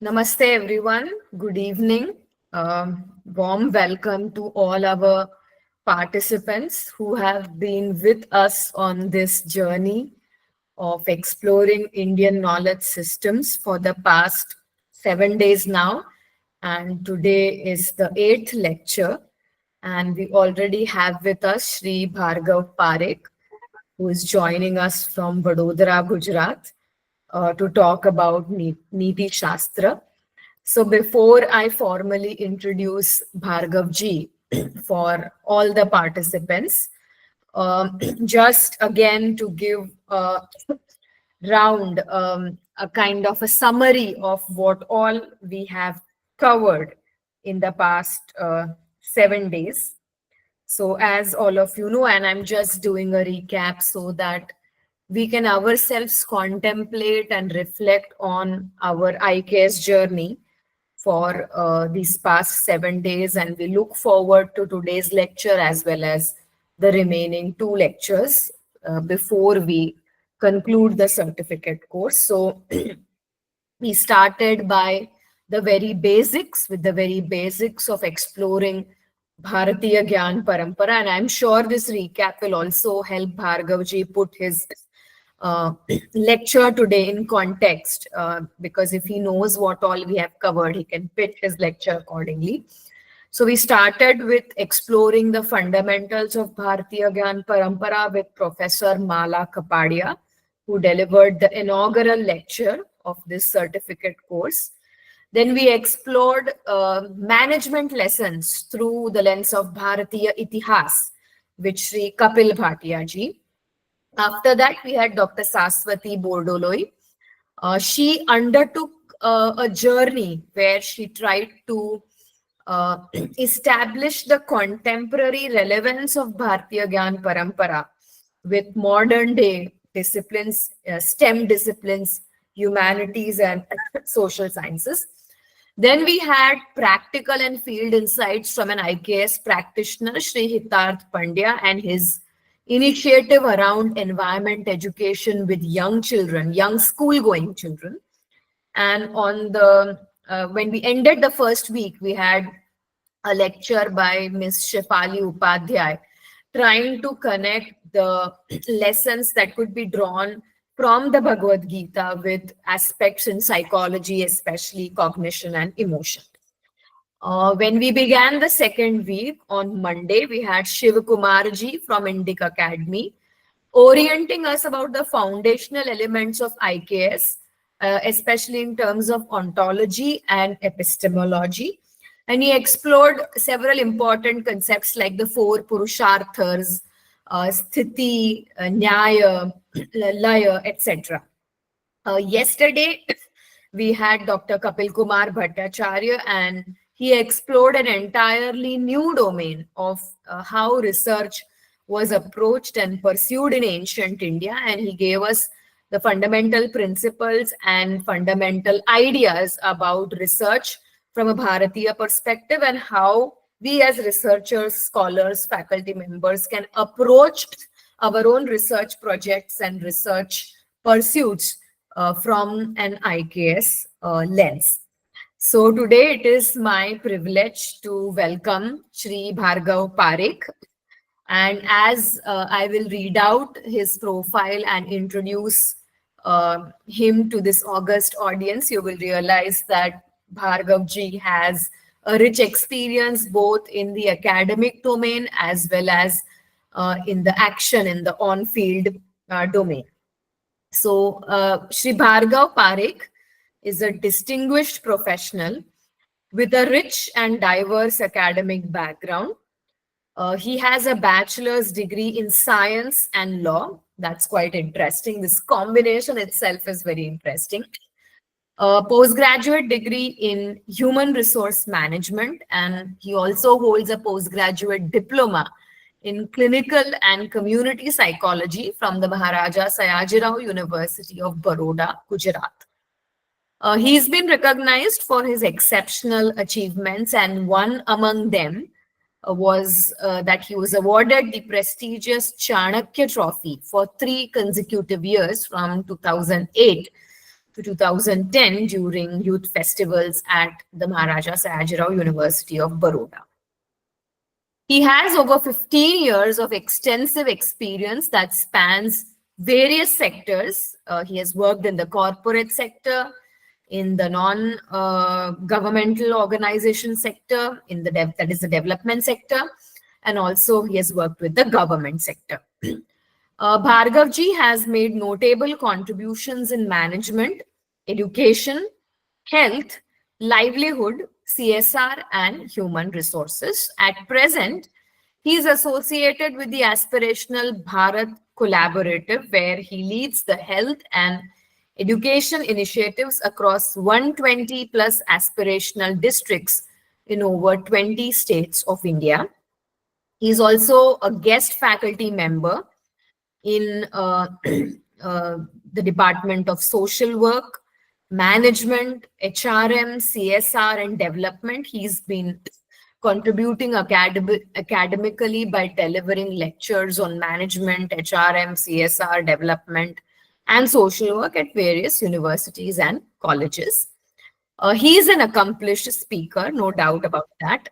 Namaste, everyone. Good evening. Warm welcome to all our participants who have been with us on this journey of exploring Indian knowledge systems for the past 7 days now. And today is the 8th lecture. And we already have with us Sri Bhargav Parekh, who is joining us from Vadodara, Gujarat, to talk about Nitishastra. So before I formally introduce Bhargav ji for all the participants, just again to give a round, a kind of a summary of what all we have covered in the past 7 days. So as all of you know, and I'm just doing a recap so that we can ourselves contemplate and reflect on our IKS journey for these past 7 days. And we look forward to today's lecture as well as the remaining 2 lectures before we conclude the certificate course. So we started by the very basics, with the very basics of exploring Bharatiya Gyan Parampara. And I'm sure this recap will also help Bhargav ji put his lecture today in context, because if he knows what all we have covered, he can pitch his lecture accordingly. So we started with exploring the fundamentals of Bharatiya Gyan Parampara with Professor Mala Kapadia, who delivered the inaugural lecture of this certificate course. Then we explored management lessons through the lens of Bharatiya Itihas, with Sri Kapil Bhatia ji. After that, we had Dr. Saswati Bordoloi. She undertook a journey where she tried to establish the contemporary relevance of Bharatiya Gyan Parampara with modern day disciplines, STEM disciplines, humanities and social sciences. Then we had practical and field insights from an IKS practitioner, Sri Hitarth Pandya, and his initiative around environment education with young children, young school-going children. And on the when we ended the first week, we had a lecture by Ms. Shefali Upadhyay, trying to connect the lessons that could be drawn from the Bhagavad Gita with aspects in psychology, especially cognition and emotion. When we began the second week on Monday, we had Shiv Kumarji from Indic Academy orienting us about the foundational elements of IKS, especially in terms of ontology and epistemology. And he explored several important concepts like the 4 Purusharthas, Sthiti, Nyaya, Laya, etc. Yesterday, we had Dr. Kapil Kumar Bhattacharya, and he explored an entirely new domain of how research was approached and pursued in ancient India. And he gave us the fundamental principles and fundamental ideas about research from a Bharatiya perspective and how we as researchers, scholars, faculty members can approach our own research projects and research pursuits from an IKS lens. So today it is my privilege to welcome Sri Bhargav Parekh. And as I will read out his profile and introduce him to this august audience, you will realize that Bhargav ji has a rich experience both in the academic domain as well as in the action in the on-field domain. So Sri Bhargav Parekh is a distinguished professional with a rich and diverse academic background. He has a bachelor's degree in science and law. That's quite interesting. This combination itself is very interesting. A postgraduate degree in human resource management, and he also holds a postgraduate diploma in clinical and community psychology from the Maharaja Sayajirao University of Baroda, Gujarat. He's been recognized for his exceptional achievements, and one among them was that he was awarded the prestigious Chanakya Trophy for 3 consecutive years from 2008 to 2010 during youth festivals at the Maharaja Sayajirao University of Baroda. He has over 15 years of extensive experience that spans various sectors. He has worked in the corporate sector, in the non-governmental organization sector, in the that is the development sector, and also he has worked with the government sector. Bhargavji has made notable contributions in management, education, health, livelihood, CSR, and human resources. At present, he is associated with the aspirational Bharat Collaborative, where he leads the health and education initiatives across 120 plus aspirational districts in over 20 states of India. He is also a guest faculty member in the Department of Social Work, Management, HRM, CSR, and Development. He's been contributing academically by delivering lectures on management, HRM, CSR, development, and social work at various universities and colleges. He is an accomplished speaker, no doubt about that.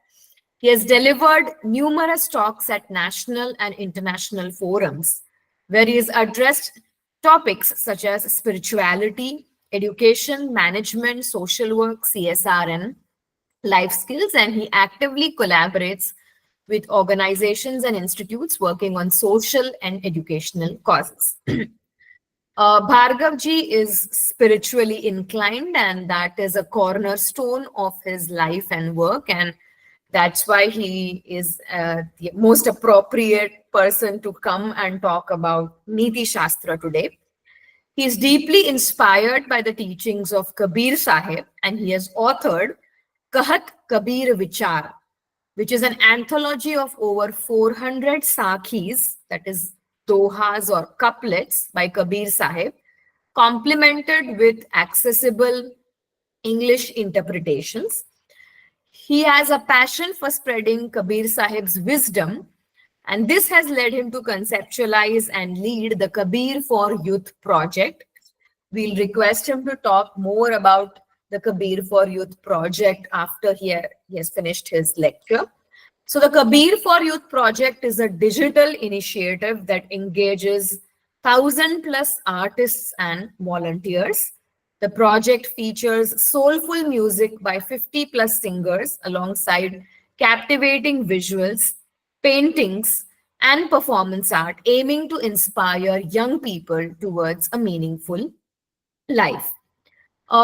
He has delivered numerous talks at national and international forums, where he has addressed topics such as spirituality, education, management, social work, CSR, and life skills, and he actively collaborates with organizations and institutes working on social and educational causes. Bhargavji is spiritually inclined, and that is a cornerstone of his life and work, and that's why he is the most appropriate person to come and talk about Nitishastra today. He is deeply inspired by the teachings of Kabir Sahib, and he has authored Kahat Kabir Vichar, which is an anthology of over 400 sakhis, that is dohas or couplets by Kabir Sahib, complemented with accessible English interpretations. He has a passion for spreading Kabir Sahib's wisdom, and this has led him to conceptualize and lead the Kabir for Youth project. We'll request him to talk more about the Kabir for Youth project after he has finished his lecture. So the Kabir for Youth project is a digital initiative that engages 1,000+ artists and volunteers. The project features soulful music by 50+ singers alongside captivating visuals, paintings, and performance art, aiming to inspire young people towards a meaningful life.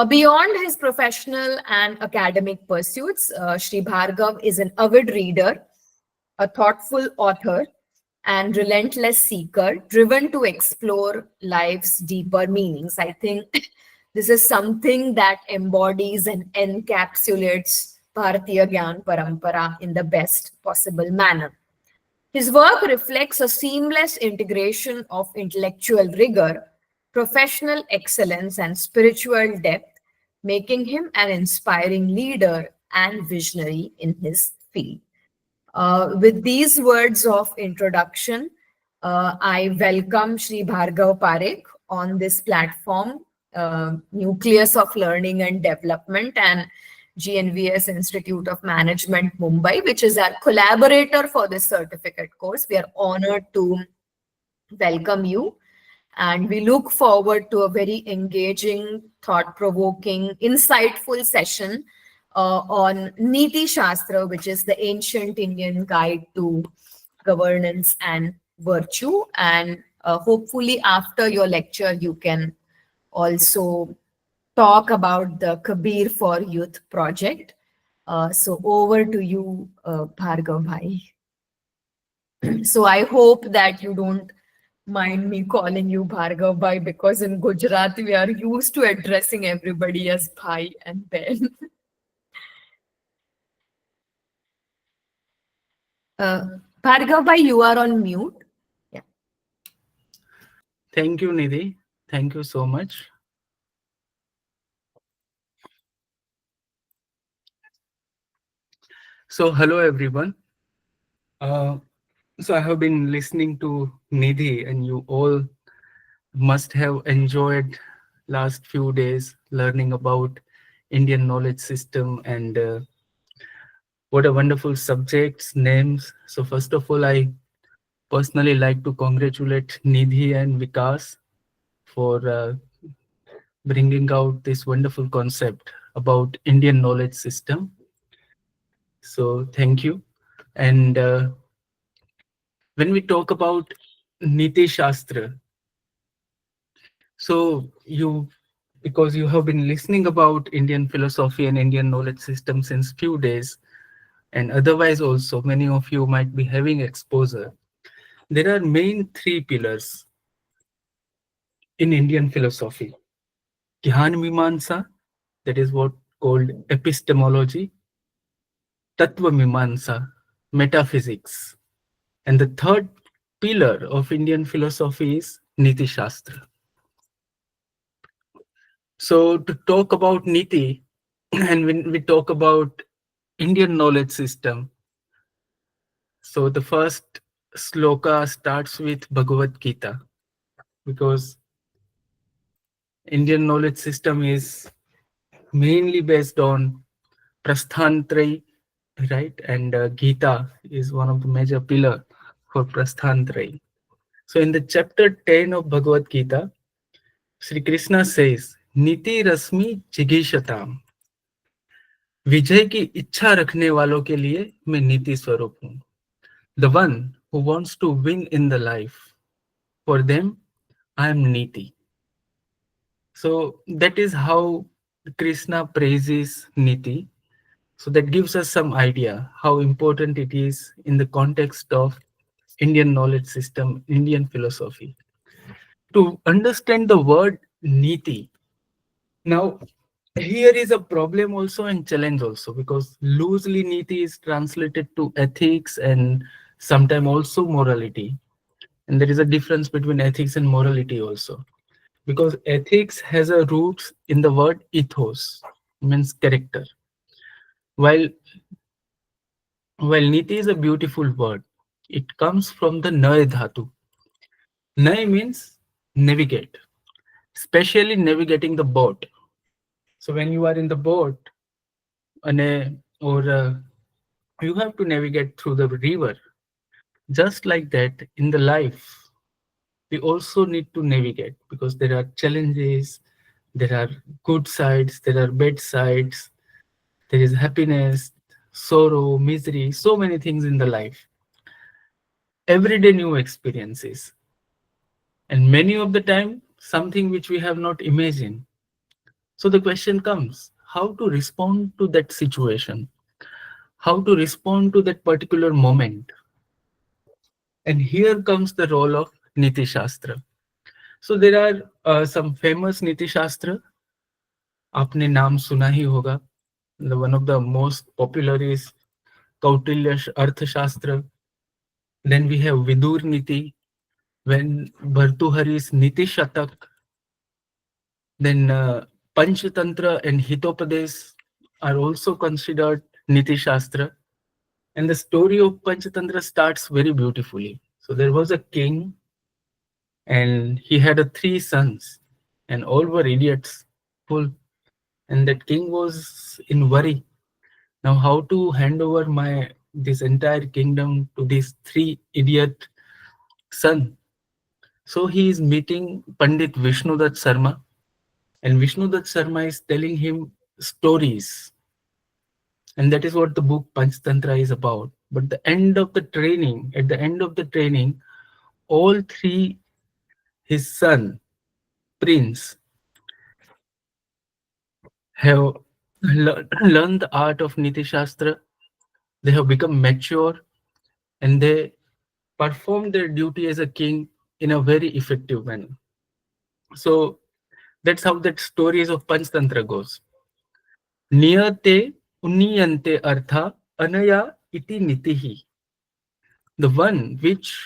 Beyond his professional and academic pursuits, Sri Bhargav is an avid reader, a thoughtful author, and relentless seeker, driven to explore life's deeper meanings. I think this is something that embodies and encapsulates Bharatiya Gyan Parampara in the best possible manner. His work reflects a seamless integration of intellectual rigor, professional excellence, and spiritual depth, making him an inspiring leader and visionary in his field. With these words of introduction, I welcome Sri Bhargav Parekh on this platform, Nucleus of Learning and Development and GNVS Institute of Management, Mumbai, which is our collaborator for this certificate course. We are honored to welcome you, and we look forward to a very engaging, thought-provoking, insightful session on Nitishastra, which is the ancient Indian guide to governance and virtue. And hopefully after your lecture, you can also talk about the Kabir for Youth project. So over to you, Bhargav Bhai. So I hope that you don't mind me calling you Bhargav Bhai, because in Gujarat, we are used to addressing everybody as Bhai and Ben. Bhargav Bhai, you are on mute. Yeah. Thank you, Nidhi. Thank you so much. So, hello everyone. Uh, so I have been listening to Nidhi, and you all must have enjoyed last few days learning about Indian knowledge system and what a wonderful subjects names. So first of all, I personally like to congratulate Nidhi and Vikas for bringing out this wonderful concept about Indian knowledge system. So thank you. And when we talk about Nitishastra, so you, because you have been listening about Indian philosophy and Indian knowledge system since few days, and otherwise also many of you might be having exposure. There are main three pillars in Indian philosophy. Gyan Mimansa, that is what called epistemology, Tattva Mimansa, metaphysics, and the third pillar of Indian philosophy is Niti Shastra. So to talk about Niti, and when we talk about Indian knowledge system, so the first sloka starts with Bhagavad Gita, because Indian knowledge system is mainly based on Prasthantraya, right? And Gita is one of the major pillar for Prasthantraya. So in the chapter 10 of Bhagavad Gita, Sri Krishna says, Niti Rasmi Jigishatam. विजय की इच्छा रखने वालों के लिए मैं नीति स्वरूप हूँ. The one who wants to win in the life, for them I am Niti. So that is how Krishna praises Niti. So that gives us some idea how important it is in the context of Indian knowledge system, Indian philosophy. To understand the word Niti, now here is a problem also and challenge also, because loosely Niti is translated to ethics and sometimes also morality. And there is a difference between ethics and morality also, because ethics has a roots in the word ethos, means character, while Niti is a beautiful word. It comes from the Nay dhatu. Nay means navigate, especially navigating the boat. So when you are in the boat, or you have to navigate through the river. Just like that, in the life, we also need to navigate, because there are challenges, there are good sides, there are bad sides, there is happiness, sorrow, misery, so many things in the life. Everyday new experiences, and many of the time something which we have not imagined. So the question comes, how to respond to that situation, how to respond to that particular moment. And here comes the role of Niti Shastra. So there are some famous Niti Shastra. आपने नाम सुना ही होगा. One of the most popular is Kautilya Arthashastra. Then we have Vidur Niti, when Bhartuhari's Niti Shatak. Then Panchatantra and Hitopadesh are also considered Niti Shastra. And the story of Panchatantra starts very beautifully. So there was a king, and he had three sons, and all were idiots, full. And that king was in worry. Now, how to hand over my this entire kingdom to these three idiot son? So he is meeting Pandit Vishnudat Sarma, and Vishnudat Sarma is telling him stories, and that is what the book Panchtantra is about. But the end of the training, at the end of the training, all three, his son, Prince, have learned the art of Niti Shastra. They have become mature, and they perform their duty as a king in a very effective manner. So that's how that stories of Panchtantra goes. Niyate unniyante artha anaya iti nitihi. The one which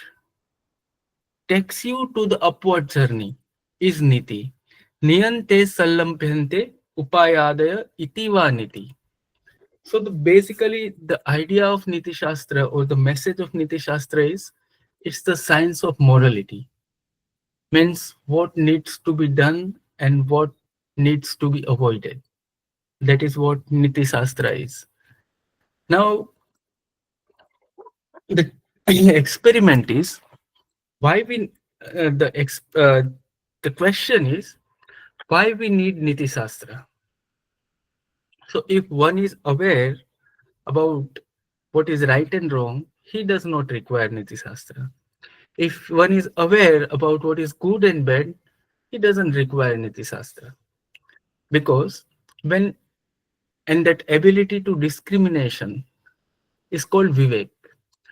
takes you to the upward journey is Niti. Niyante sallampyante upayadaya iti va niti. So basically, the idea of Nitishastra or the message of Nitishastra is it's the science of morality. Means what needs to be done and what needs to be avoided. That is what Nitishastra is. Now, the experiment is why we the question is why we need Nitishastra. So if one is aware about what is right and wrong, he does not require Nitishastra. If one is aware about what is good and bad, he doesn't require Nitishastra. Because when and that ability to discrimination is called Vivek.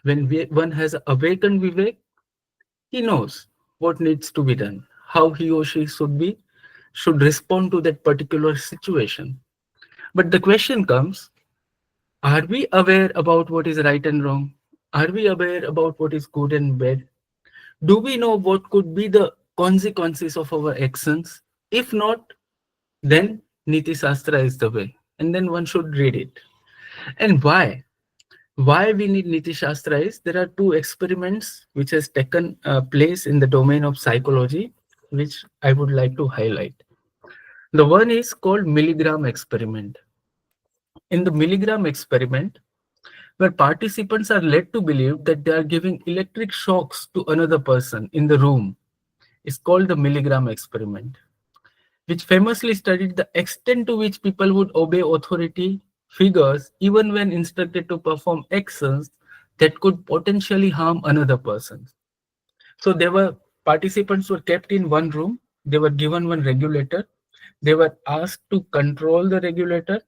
When one has awakened Vivek, he knows what needs to be done, how he or she should respond to that particular situation. But the question comes, are we aware about what is right and wrong? Are we aware about what is good and bad? Do we know what could be the consequences of our actions? If not, then Niti Shastra is the way. And then one should read it. And why? Why we need Niti Shastra is there are two experiments which has taken place in the domain of psychology, which I would like to highlight. The one is called milligram experiment. In the milligram experiment, where participants are led to believe that they are giving electric shocks to another person in the room, is called the milligram experiment, which famously studied the extent to which people would obey authority figures even when instructed to perform actions that could potentially harm another person. So there were participants were kept in one room, they were given one regulator, they were asked to control the regulator,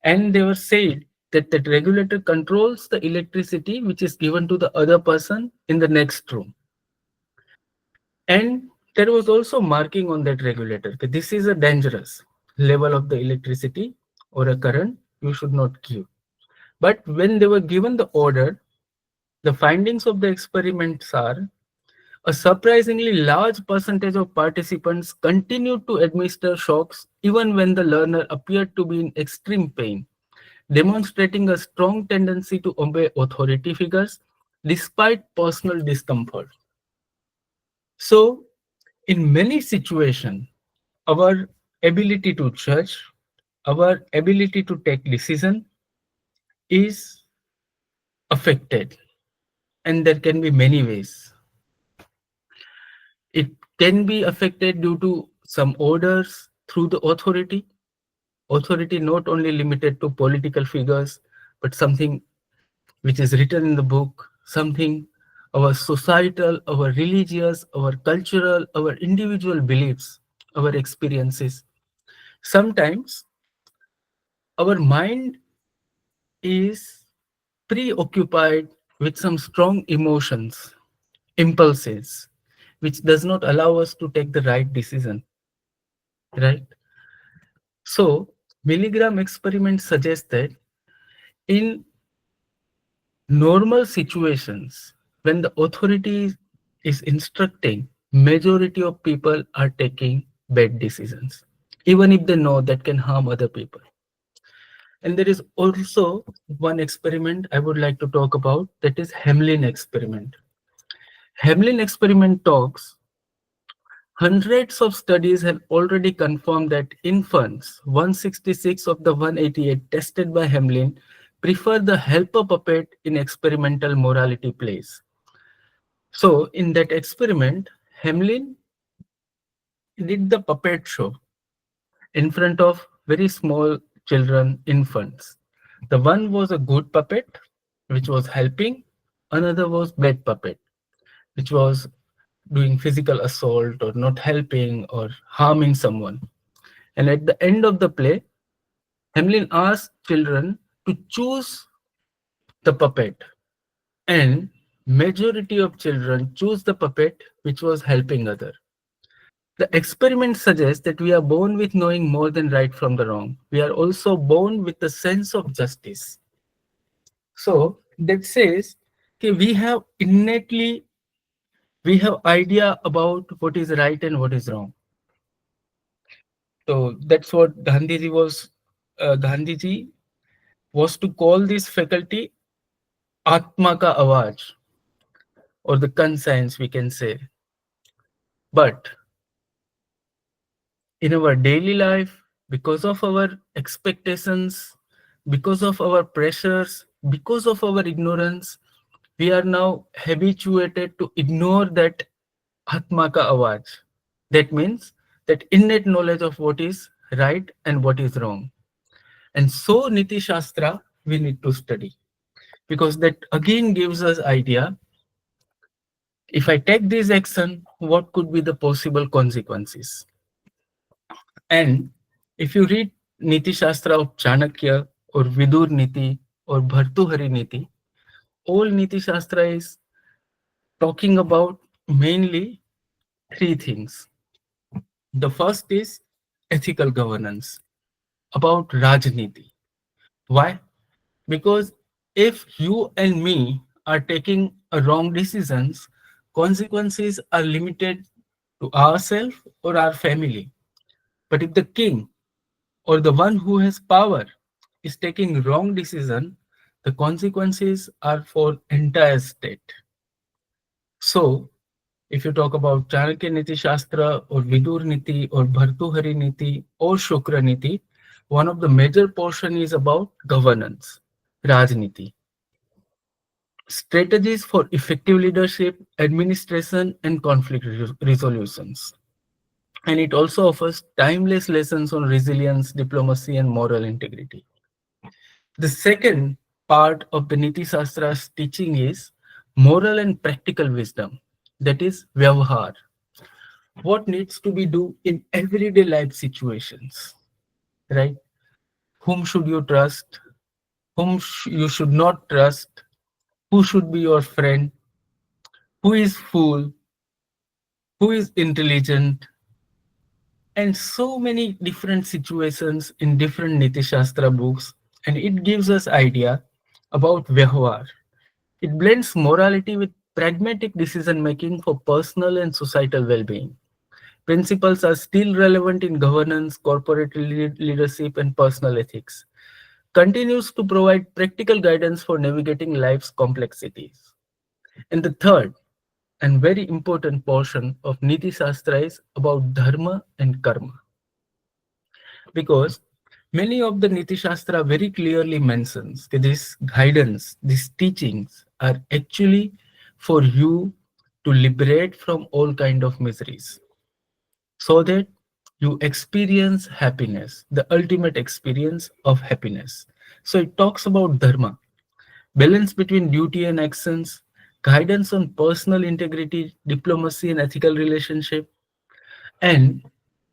and they were said that that regulator controls the electricity which is given to the other person in the next room. And there was also marking on that regulator that this is a dangerous level of the electricity or a current you should not give. But when they were given the order, the findings of the experiments are a surprisingly large percentage of participants continued to administer shocks even when the learner appeared to be in extreme pain, demonstrating a strong tendency to obey authority figures despite personal discomfort. So, in many situations, our ability to judge, our ability to take decision is affected, and there can be many ways. It can be affected due to some orders through the authority not only limited to political figures, but something which is written in the book, something our societal, our religious, our cultural, our individual beliefs, our experiences. Sometimes our mind is preoccupied with some strong emotions, impulses, which does not allow us to take the right decision, right? So, milligram experiments suggest that in normal situations, when the authority is instructing, majority of people are taking bad decisions, even if they know that can harm other people. And there is also one experiment I would like to talk about, that is Hamlin experiment. Hamlin experiment talks hundreds of studies have already confirmed that infants, 166 of the 188 tested by Hamlin, prefer the helper puppet in experimental morality plays. So, in that experiment, Hamlin did the puppet show in front of very small children, infants. The one was a good puppet, which was helping, another was bad puppet, which was doing physical assault or not helping or harming someone. And at the end of the play, Hamlin asked children to choose the puppet, and majority of children choose the puppet which was helping other. The experiment suggests that we are born with knowing more than right from the wrong. We are also born with the sense of justice. So that says okay, we have idea about what is right and what is wrong. So that's what Gandhiji was to call this faculty Atma ka Awaj, or the conscience, we can say. But in our daily life, because of our expectations, because of our pressures, because of our ignorance, we are now habituated to ignore that Atma ka Awaj. That means that innate knowledge of what is right and what is wrong. And so Nitishastra we need to study, because that again gives us idea, if I take this action, what could be the possible consequences? And if you read Niti Shastra of Chanakya or Vidur Niti or Bhartuhari Niti, all Niti Shastra is talking about mainly three things. The first is ethical governance, about Rajniti. Why? Because if you and me are taking a wrong decisions, consequences are limited to ourselves or our family. But if the king or the one who has power is taking wrong decision, the consequences are for entire state. So if you talk about Chanakya Niti Shastra or Vidur Niti or Bhartuhari Niti or Shukra Niti, one of the major portion is about governance, Rajniti, strategies for effective leadership, administration, and conflict resolutions. And it also offers timeless lessons on resilience, diplomacy, and moral integrity. The second part of the Niti Shastra's teaching is moral and practical wisdom, that is, Vyavhar. What needs to be do in everyday life situations, right? Whom should you trust? Whom you should not trust? Who should be your friend? Who is fool? Who is intelligent? And so many different situations in different Niti Shastra books, and it gives us idea about Vyavhar. It blends morality with pragmatic decision making for personal and societal well-being. Principles are still relevant in governance, corporate leadership, and personal ethics. Continues to provide practical guidance for navigating life's complexities. And the third and very important portion of Niti Shastra is about dharma and karma, because many of the Niti Shastra very clearly mentions that this guidance, these teachings are actually for you to liberate from all kind of miseries, so that you experience happiness, the ultimate experience of happiness. So it talks about dharma, balance between duty and actions, guidance on personal integrity, diplomacy and ethical relationship. And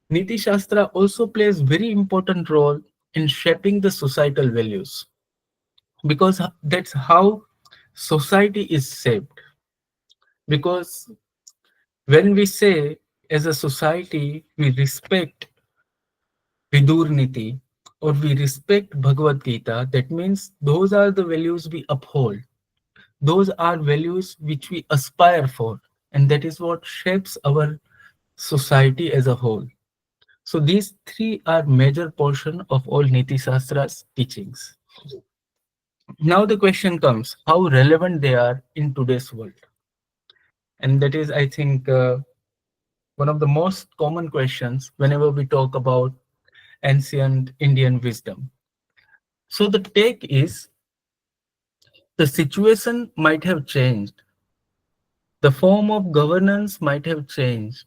Niti Shastra also plays very important role in shaping the societal values, because that's how society is shaped. Because when we say as a society we respect Vidur Niti or we respect Bhagavad Gita, that means those are the values we uphold. Those are values which we aspire for, and that is what shapes our society as a whole. So these three are major portion of all Niti Shastra's teachings. Now the question comes, how relevant they are in today's world? And that is, I think, one of the most common questions whenever we talk about ancient Indian wisdom. So the take is, the situation might have changed, the form of governance might have changed,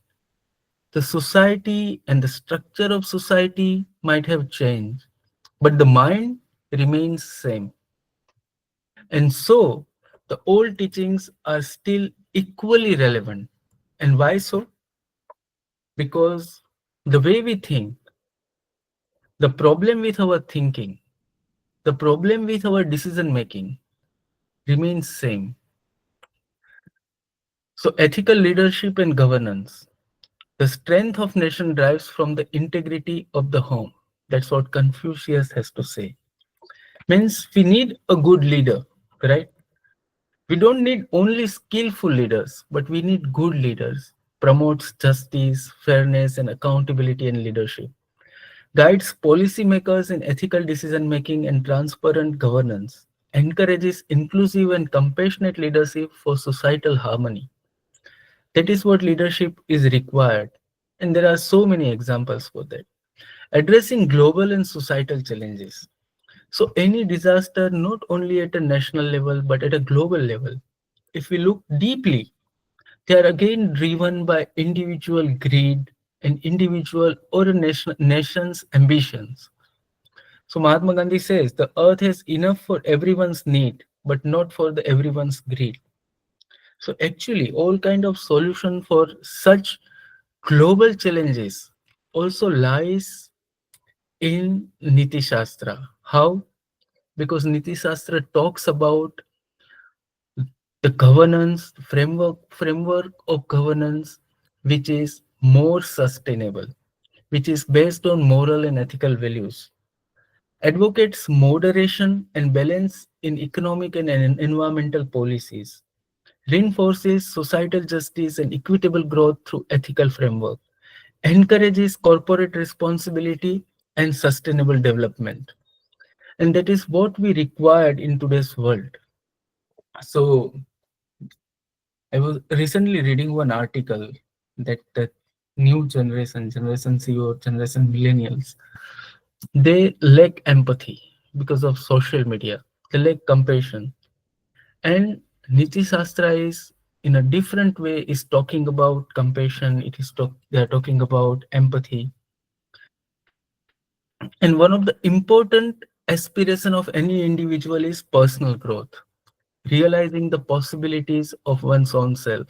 the society and the structure of society might have changed, but the mind remains same. And so the old teachings are still equally relevant. And why so? Because the way we think, the problem with our thinking, the problem with our decision making remains same. So ethical leadership and governance, the strength of nation derives from the integrity of the home. That's what Confucius has to say. Means we need a good leader, right? We don't need only skillful leaders, but we need good leaders. Promotes justice, fairness, and accountability in leadership. guides policymakers in ethical decision making and transparent governance, encourages inclusive and compassionate leadership for societal harmony. That is what leadership is required. And there are so many examples for that. Addressing global and societal challenges. So, any disaster, not only at a national level, but at a global level, if we look deeply, they are again driven by individual greed and individual or a nation's ambitions. So Mahatma Gandhi says the earth has enough for everyone's need, but not for the everyone's greed. So actually, all kind of solution for such global challenges also lies in Nitishastra. How? Because Nitishastra talks about the governance framework of governance which is more sustainable, which is based on moral and ethical values, advocates moderation and balance in economic and environmental policies, reinforces societal justice and equitable growth through ethical framework, encourages corporate responsibility and sustainable development. And that is what we required in today's world. So I was recently reading one article that the new generation, Generation Z or Generation Millennials, they lack empathy because of social media. They lack compassion. And Niti Shastra is in a different way is talking about compassion. They are talking about empathy. And one of the important aspiration of any individual is personal growth, realizing the possibilities of one's own self,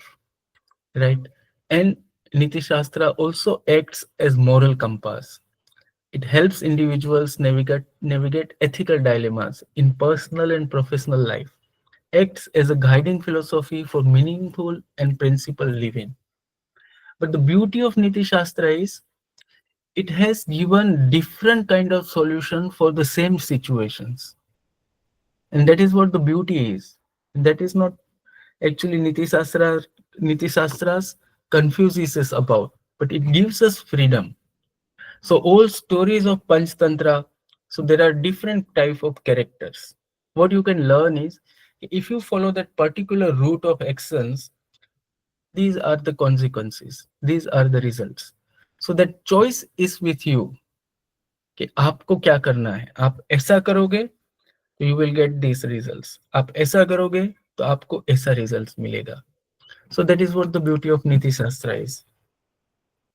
right? And Niti Shastra also acts as moral compass. It helps individuals navigate ethical dilemmas in personal and professional life, acts as a guiding philosophy for meaningful and principled living. But the beauty of Niti Shastra is it has given different kind of solution for the same situations. And that is what the beauty is. That is not actually Niti Shastras confuses us about, but it gives us freedom. So all stories of Panchtantra, so there are different type of characters. What you can learn is if you follow that particular route of actions, these are the consequences, these are the results. So that choice is with you कि आपको क्या करना है. आप ऐसा करोगे तो you will get these results. आप ऐसा करोगे तो आपको ऐसा results मिलेगा. So that is what the beauty of Niti Shastra is.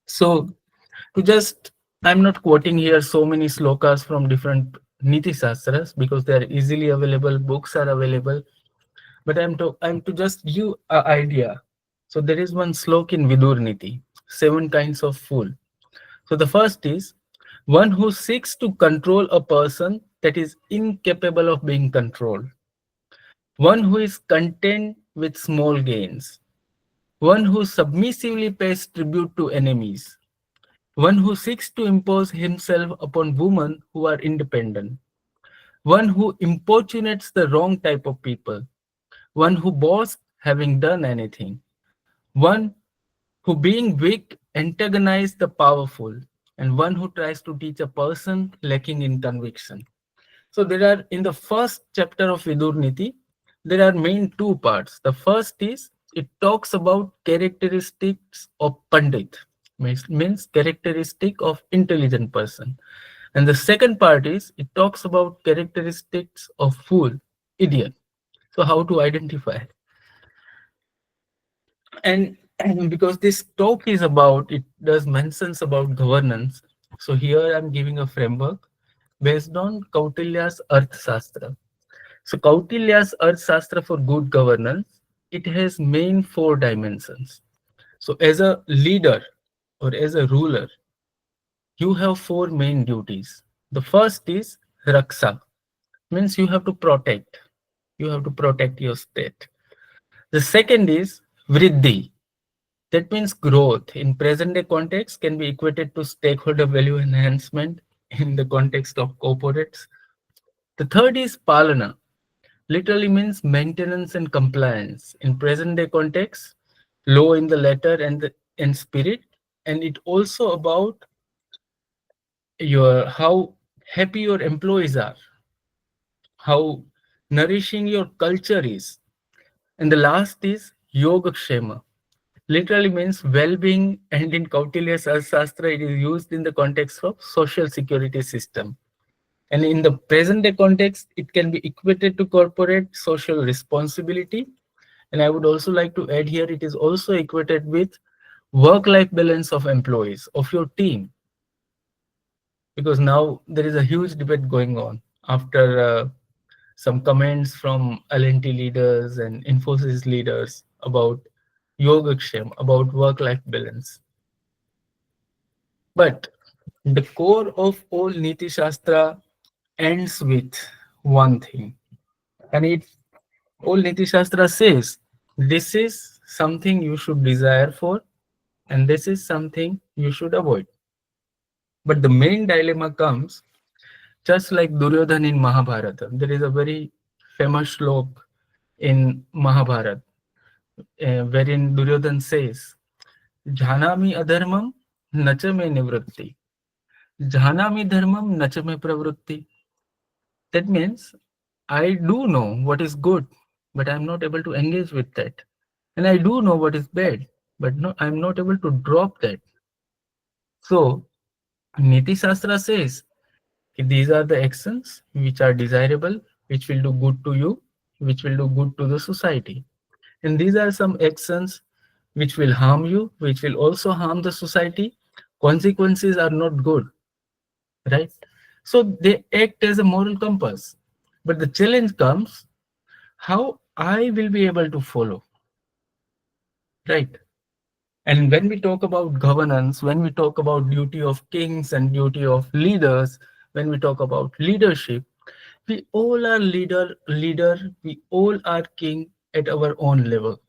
So to just, I'm not quoting here so many slokas from different Niti Shastras because they are easily available, books are available, but I'm to just give an idea. So there is one slok in Vidur Niti, 7 kinds of fool. So the first is one who seeks to control a person that is incapable of being controlled, one who is content with small gains, one who submissively pays tribute to enemies, one who seeks to impose himself upon women who are independent, one who importunates the wrong type of people, one who boasts having done anything, one who being weak antagonize the powerful, and one who tries to teach a person lacking in conviction. So there are in the first chapter of Vidur Niti, there are main two parts. The first is it talks about characteristics of Pandit, means characteristic of intelligent person. And the second part is it talks about characteristics of fool, idiot. So how to identify? And because this talk is about, it does mentions about governance. So here I'm giving a framework based on Kautilya's Arthashastra. So Kautilya's Arthashastra for good governance, it has main 4 dimensions. So as a leader or as a ruler, you have 4 main duties. The first is Raksha, means you have to protect. You have to protect your state. The second is Vriddhi. That means growth in present day context can be equated to stakeholder value enhancement in the context of corporates. The third is Palana, literally means maintenance and compliance in present day context, law in the letter and spirit, and it also about your how happy your employees are, how nourishing your culture is. And the last is Yogakshema. Literally means well-being, and in Kautilya's Arthashastra, it is used in the context of social security system. And in the present day context, it can be equated to corporate social responsibility. And I would also like to add here, it is also equated with work-life balance of employees, of your team. Because now there is a huge debate going on after some comments from L&T leaders and Infosys leaders about Yogakshema, about work-life balance. But the core of all Nitishastra ends with one thing. And it all Nitishastra says, this is something you should desire for, and this is something you should avoid. But the main dilemma comes just like Duryodhana in Mahabharata. There is a very famous slok in Mahabharata wherein Duryodhana says, Jhanami adharmam nacha me nivritti. Jhanami dharmam nacha me pravritti. That means I do know what is good, but I'm not able to engage with that. And I do know what is bad, but no, I'm not able to drop that. So Niti Shastra says these are the actions which are desirable, which will do good to you, which will do good to the society. And these are some actions which will harm you, which will also harm the society. Consequences are not good, right? So they act as a moral compass. But the challenge comes how I will be able to follow, right? And when we talk about governance, when we talk about duty of kings and duty of leaders, when we talk about leadership, we all are leader, we all are king at our own level,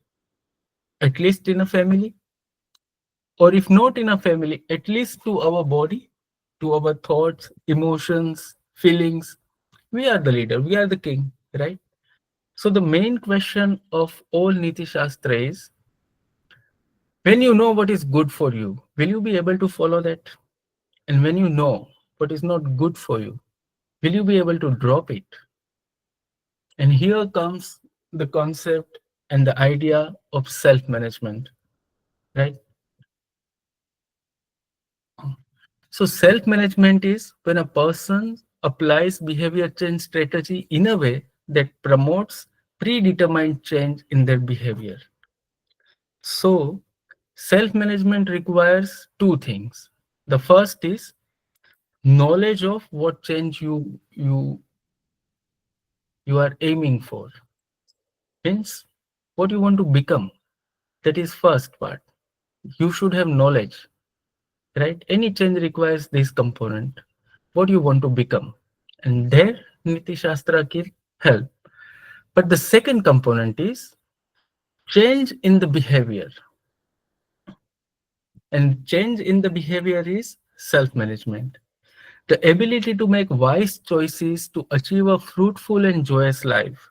at least in a family, or if not in a family, at least to our body, to our thoughts, emotions, feelings. We are the leader, we are the king, right? So the main question of all Niti Shastra is, when you know what is good for you, will you be able to follow that? And when you know what is not good for you, will you be able to drop it? And here comes the concept and the idea of self-management, right? So self-management is when a person applies behavior change strategy in a way that promotes predetermined change in their behavior. So self-management requires two things. The first is knowledge of what change you are aiming for. Means what you want to become. That is first part. You should have knowledge, right? Any change requires this component. What you want to become. And there Niti Shastra can help. But the second component is change in the behavior. And change in the behavior is self-management. The ability to make wise choices to achieve a fruitful and joyous life.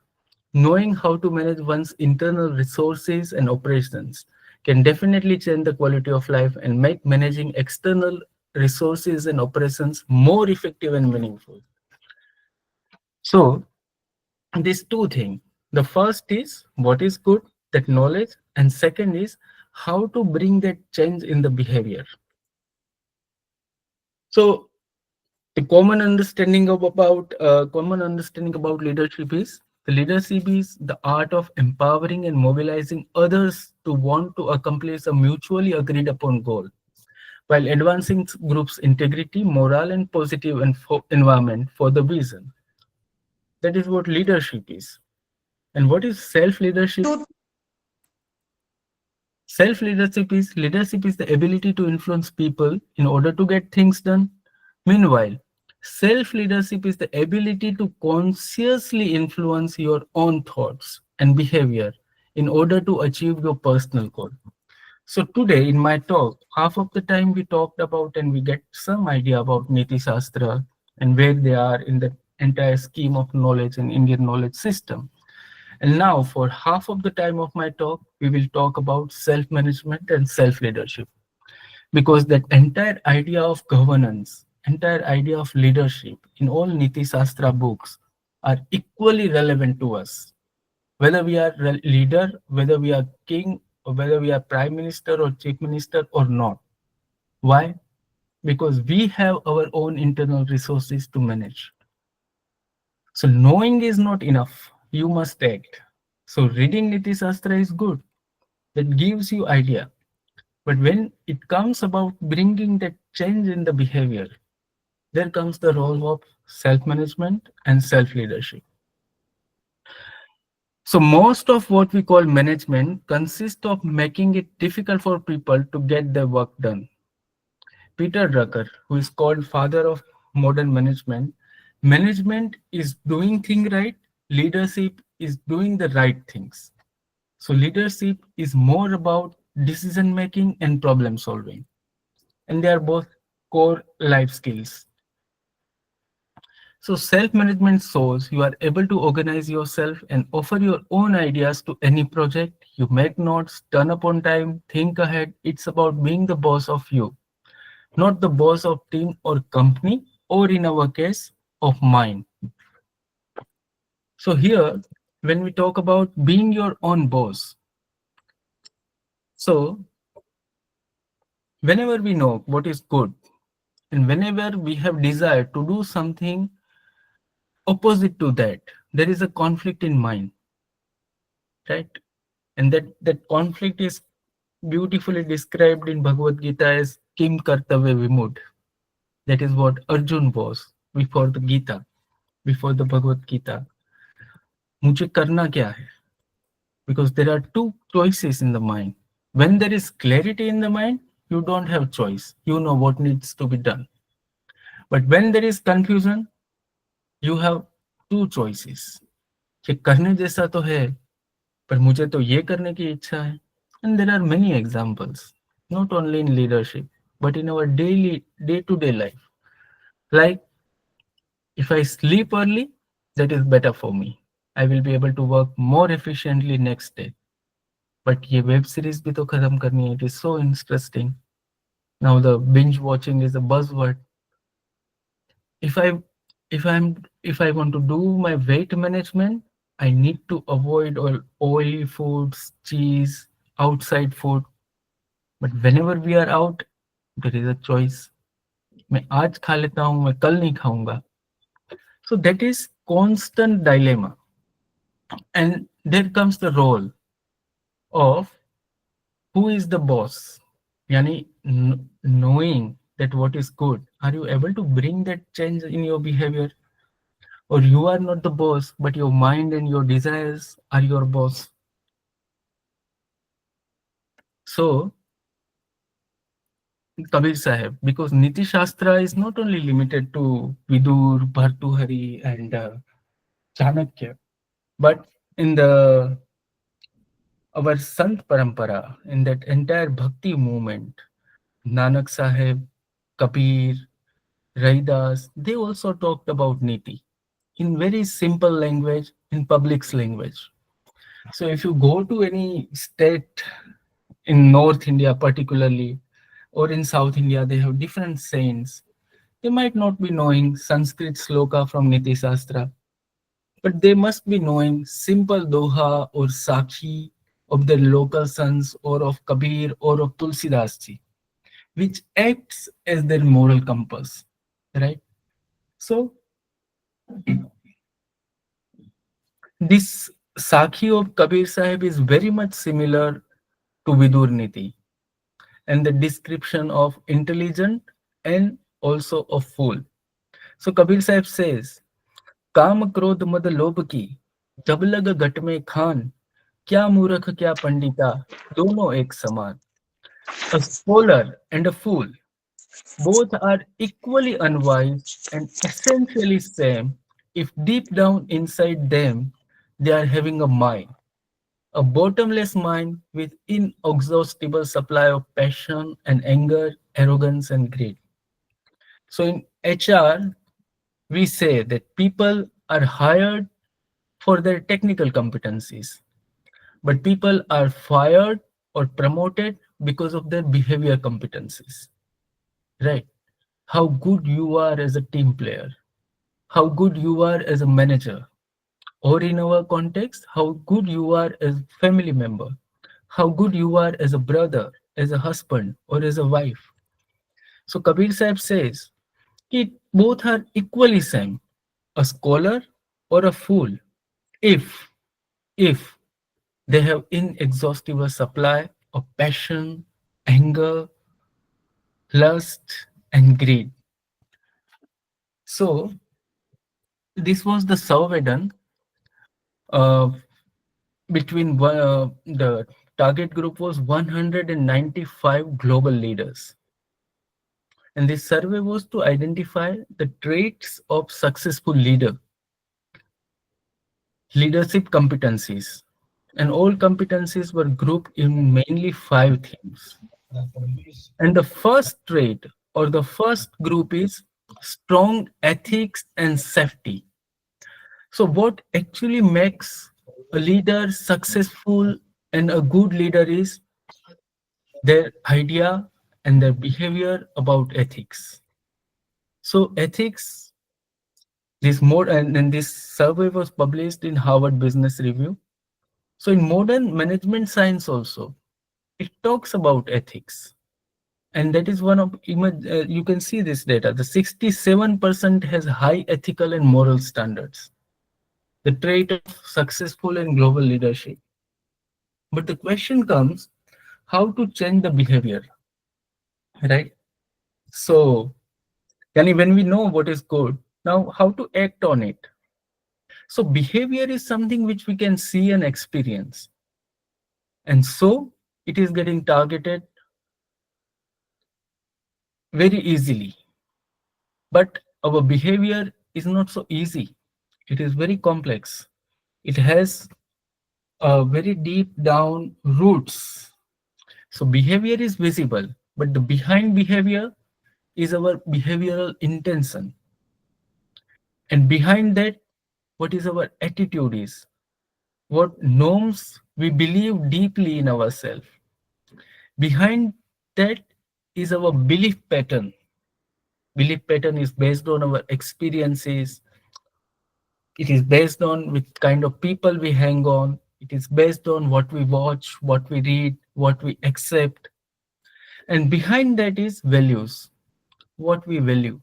Knowing how to manage one's internal resources and operations can definitely change the quality of life and make managing external resources and operations more effective and meaningful. So, these two things. The first is what is good, that knowledge, and second is how to bring that change in the behavior. So, the common understanding about leadership is the leadership is the art of empowering and mobilizing others to want to accomplish a mutually agreed upon goal while advancing group's integrity, morale, and positive environment for the vision. That is what leadership is. And what is self leadership? Self leadership is the ability to influence people in order to get things done. Meanwhile, self leadership is the ability to consciously influence your own thoughts and behavior in order to achieve your personal goal. So today in my talk, half of the time we talked about and we get some idea about Niti Shastra and where they are in the entire scheme of knowledge and Indian knowledge system. And now, for half of the time of my talk, we will talk about self management and self leadership. Because that entire idea of governance entire idea of leadership in all Nitishastra books are equally relevant to us. Whether we are leader, whether we are king, or whether we are prime minister or chief minister or not. Why? Because we have our own internal resources to manage. So knowing is not enough. You must act. So reading Nitishastra is good. That gives you idea. But when it comes about bringing that change in the behavior, there comes the role of self-management and self-leadership. So most of what we call management consists of making it difficult for people to get their work done. Peter Drucker, who is called father of modern management, management is doing things right, leadership is doing the right things. So leadership is more about decision making and problem solving. And they are both core life skills. So self-management shows you are able to organize yourself and offer your own ideas to any project. You make notes, turn up on time, think ahead. It's about being the boss of you, not the boss of team or company, or in our case, of mind. So here, when we talk about being your own boss, so whenever we know what is good, and whenever we have desire to do something opposite to that, there is a conflict in mind, right? And that conflict is beautifully described in Bhagavad Gita as Kim Kartavya Vimud. That is what Arjun was before the Gita, before the Bhagavad Gita. मुझे करना क्या है? Because there are two choices in the mind. When there is clarity in the mind, you don't have choice. You know what needs to be done. But when there is confusion, you have two choices. कि करने जैसा तो है, पर मुझे तो ये करने की इच्छा है. And there are many examples, not only in leadership, but in our daily, day-to-day life. Like, if I sleep early, that is better for me. I will be able to work more efficiently next day. But ये web series भी तो खत्म करनी है. It is so interesting. Now the binge watching is a buzzword. If I if I want to do my weight management, I need to avoid all oily foods, cheese, outside food. But whenever we are out, there is a choice. मैं आज खा लेता हूँ, मैं कल नहीं खाऊंगा. So that is constant dilemma. And there comes the role of who is the boss. Yani knowing that what is good, are you able to bring that change in your behavior? Or you are not the boss, but your mind and your desires are your boss. So Kabir Sahib, because Nitishastra is not only limited to Vidur, Bhartuhari, and Chanakya, but in the our Sant Parampara, in that entire Bhakti movement, Nanak Sahib, Kabir, Raidas, they also talked about Niti in very simple language, in public's language. So if you go to any state in North India particularly, or in South India, they have different saints. They might not be knowing Sanskrit sloka from Niti Shastra, but they must be knowing simple doha or sakhi of their local sons or of Kabir or of Tulsidas ji, which acts as their moral compass, right? So this sakhi of Kabir Sahib is very much similar to Vidur Niti and the description of intelligent and also of fool. So Kabir Sahib says, काम क्रोध मद लोभ की जब लग घट में खान क्या मूर्ख क्या पंडिता दोनों एक समान. A scholar and a fool both are equally unwise and essentially same if deep down inside them they are having a mind, a bottomless mind with inexhaustible supply of passion and anger, arrogance and greed. So in HR, we say that people are hired for their technical competencies, but people are fired or promoted because of their behavior competencies, right? how good you are as a team player, how good you are as a manager, or in our context, how good you are as a family member, how good you are as a brother, as a husband, or as a wife. So Kabir Sahib says, it both are equally same, a scholar or a fool, if if they have inexhaustible supply of passion, anger, lust, and greed. So this was the survey done uh, the target group was 195 global leaders, and this survey was to identify the traits of successful leadership competencies, and all competencies were grouped in mainly five themes. And the first trait or the first group is strong ethics and safety. So, what actually makes a leader successful and a good leader is their idea and their behavior about ethics. So, ethics, and this survey was published in Harvard Business Review. So, in modern management science, also, it talks about ethics. And that is one of you can see this data. The 67% has high ethical and moral standards, the trait of successful and global leadership. But the question comes, how to change the behavior, right? So, yani when we know what is good, now how to act on it? So, behavior is something which we can see and experience. And so, it is getting targeted very easily. But our behavior is not so easy, it is very complex. It has very deep down roots. So behavior is visible, but the behind behavior is our behavioral intention. And behind that, what is our attitude is, what norms we believe deeply in ourselves. Behind that is our belief pattern. Belief pattern is based on our experiences. It is based on which kind of people we hang on. It is based on what we watch, what we read, what we accept. And behind that is values, what we value.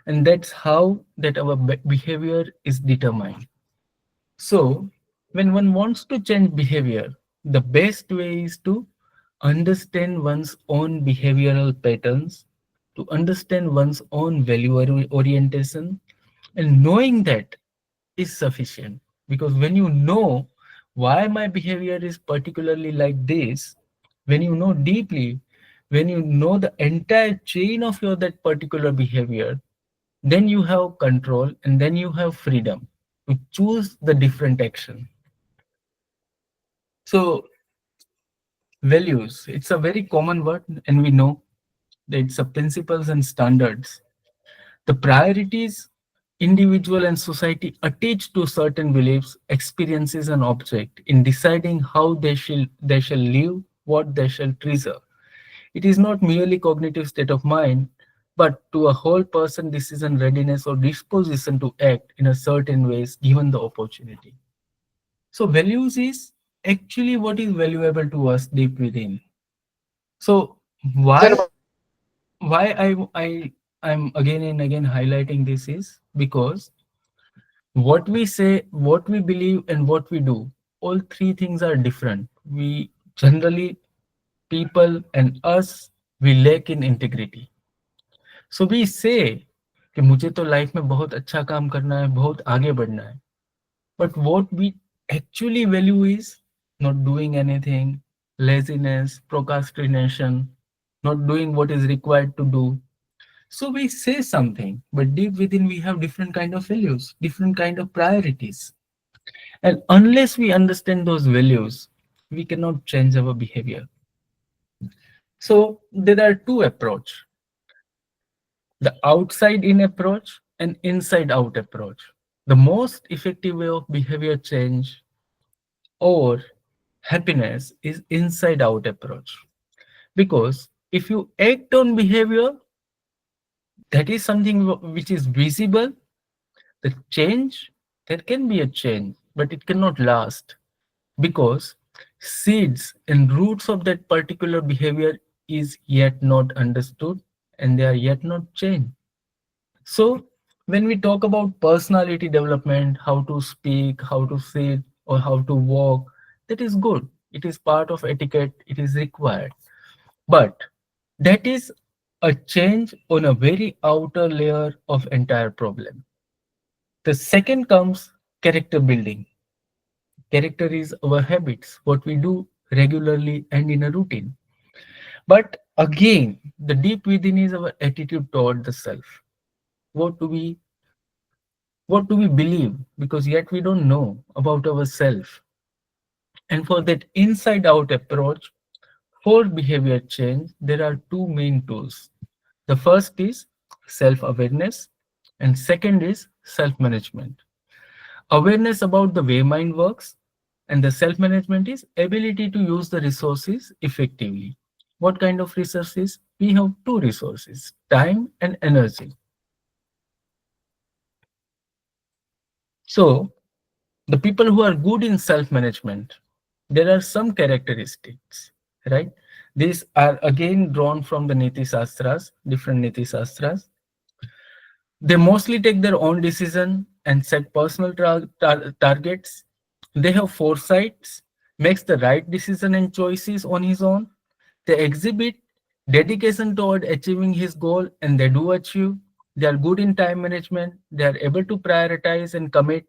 And that's how that our behavior is determined. So when one wants to change behavior, the best way is to understand one's own behavioral patterns, to understand one's own value orientation, and knowing that is sufficient. Because when you know why my behavior is particularly like this, when you know deeply, when you know the entire chain of your that particular behavior, then you have control and then you have freedom to choose the different action. So values, it's a very common word, and we know that it's a principles and standards. The priorities individual and society attach to certain beliefs, experiences, and object in deciding how they shall live, what they shall treasure. It is not merely cognitive state of mind, but to a whole person decision readiness or disposition to act in a certain ways given the opportunity. So values is actually what is valuable to us deep within. So why I'm again and again highlighting this is because what we say, what we believe, and what we do, all three things are different. We generally, people and us, we lack in integrity. So we say कि मुझे तो life में बहुत अच्छा काम करना है, बहुत आगे बढ़ना है. But what we actually value is not doing anything, laziness, procrastination, not doing what is required to do. So we say something, but deep within we have different kind of values, different kind of priorities. And unless we understand those values, we cannot change our behavior. So there are two approach, the outside in approach and inside out approach. The most effective way of behavior change or happiness is inside out approach. Because if you act on behavior, that is something which is visible. The change, there can be a change, but it cannot last because seeds and roots of that particular behavior is yet not understood and they are yet not changed. So when we talk about personality development, how to speak, how to sit, or how to walk, that is good. It is part of etiquette, it is required. But that is a change on a very outer layer of entire problem. The second comes character building. Character is our habits, what we do regularly and in a routine. But again, the deep within is our attitude toward the self. What do we what do we believe? Because yet we don't know about ourselves. And for that inside out approach, for behavior change, there are two main tools. The first is self awareness, and second is self management. Awareness about the way mind works, and the self management is ability to use the resources effectively. What kind of resources? We have two resources, time and energy. So the people who are good in self management, there are some characteristics, right? These are again drawn from the Nitishastras, different Nitishastras. They mostly take their own decision and set personal targets. They have foresights, makes the right decision and choices on his own. They exhibit dedication toward achieving his goal and they do achieve. They are good in time management. They are able to prioritize and commit.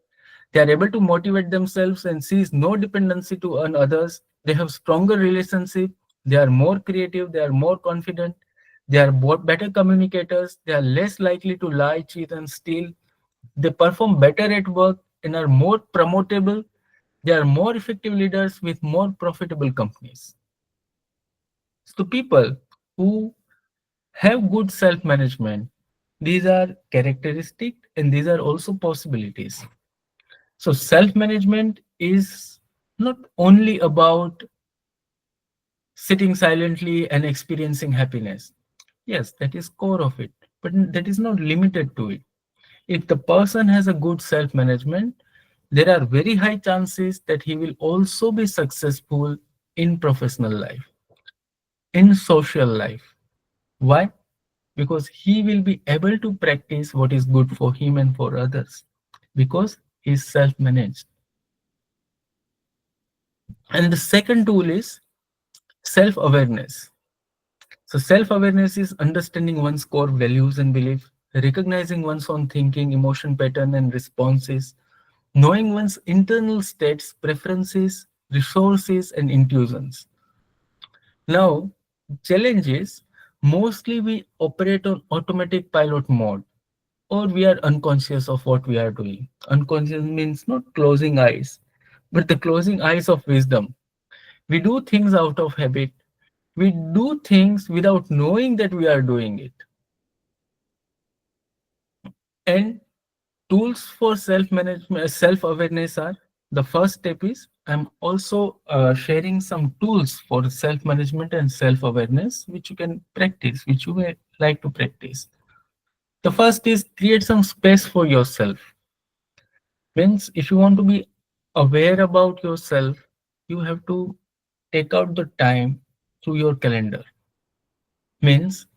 They are able to motivate themselves and sees no dependency to on others. They have stronger relationship. They are more creative. They are more confident. They are better communicators. They are less likely to lie, cheat, and steal. They perform better at work and are more promotable. They are more effective leaders with more profitable companies. So people who have good self-management, these are characteristics and these are also possibilities. So self-management is not only about sitting silently and experiencing happiness. Yes, that is core of it, but that is not limited to it. If the person has a good self-management, there are very high chances that he will also be successful in professional life, in social life. Why? Because he will be able to practice what is good for him and for others because he is self-managed. And the second tool is self-awareness. So self-awareness is understanding one's core values and beliefs, recognizing one's own thinking, emotion pattern and responses, knowing one's internal states, preferences, resources and intuitions. Now, challenge is mostly we operate on automatic pilot mode or we are unconscious of what we are doing. Unconscious means not closing eyes, but the closing eyes of wisdom. We do things out of habit. We do things without knowing that we are doing it. And tools for self-management, self-awareness are the first step is I'm also sharing some tools for self-management and self-awareness, which you can practice, which you may like to practice. The first is create some space for yourself. Means if you want to be aware about yourself, you have to take out the time through your calendar. Means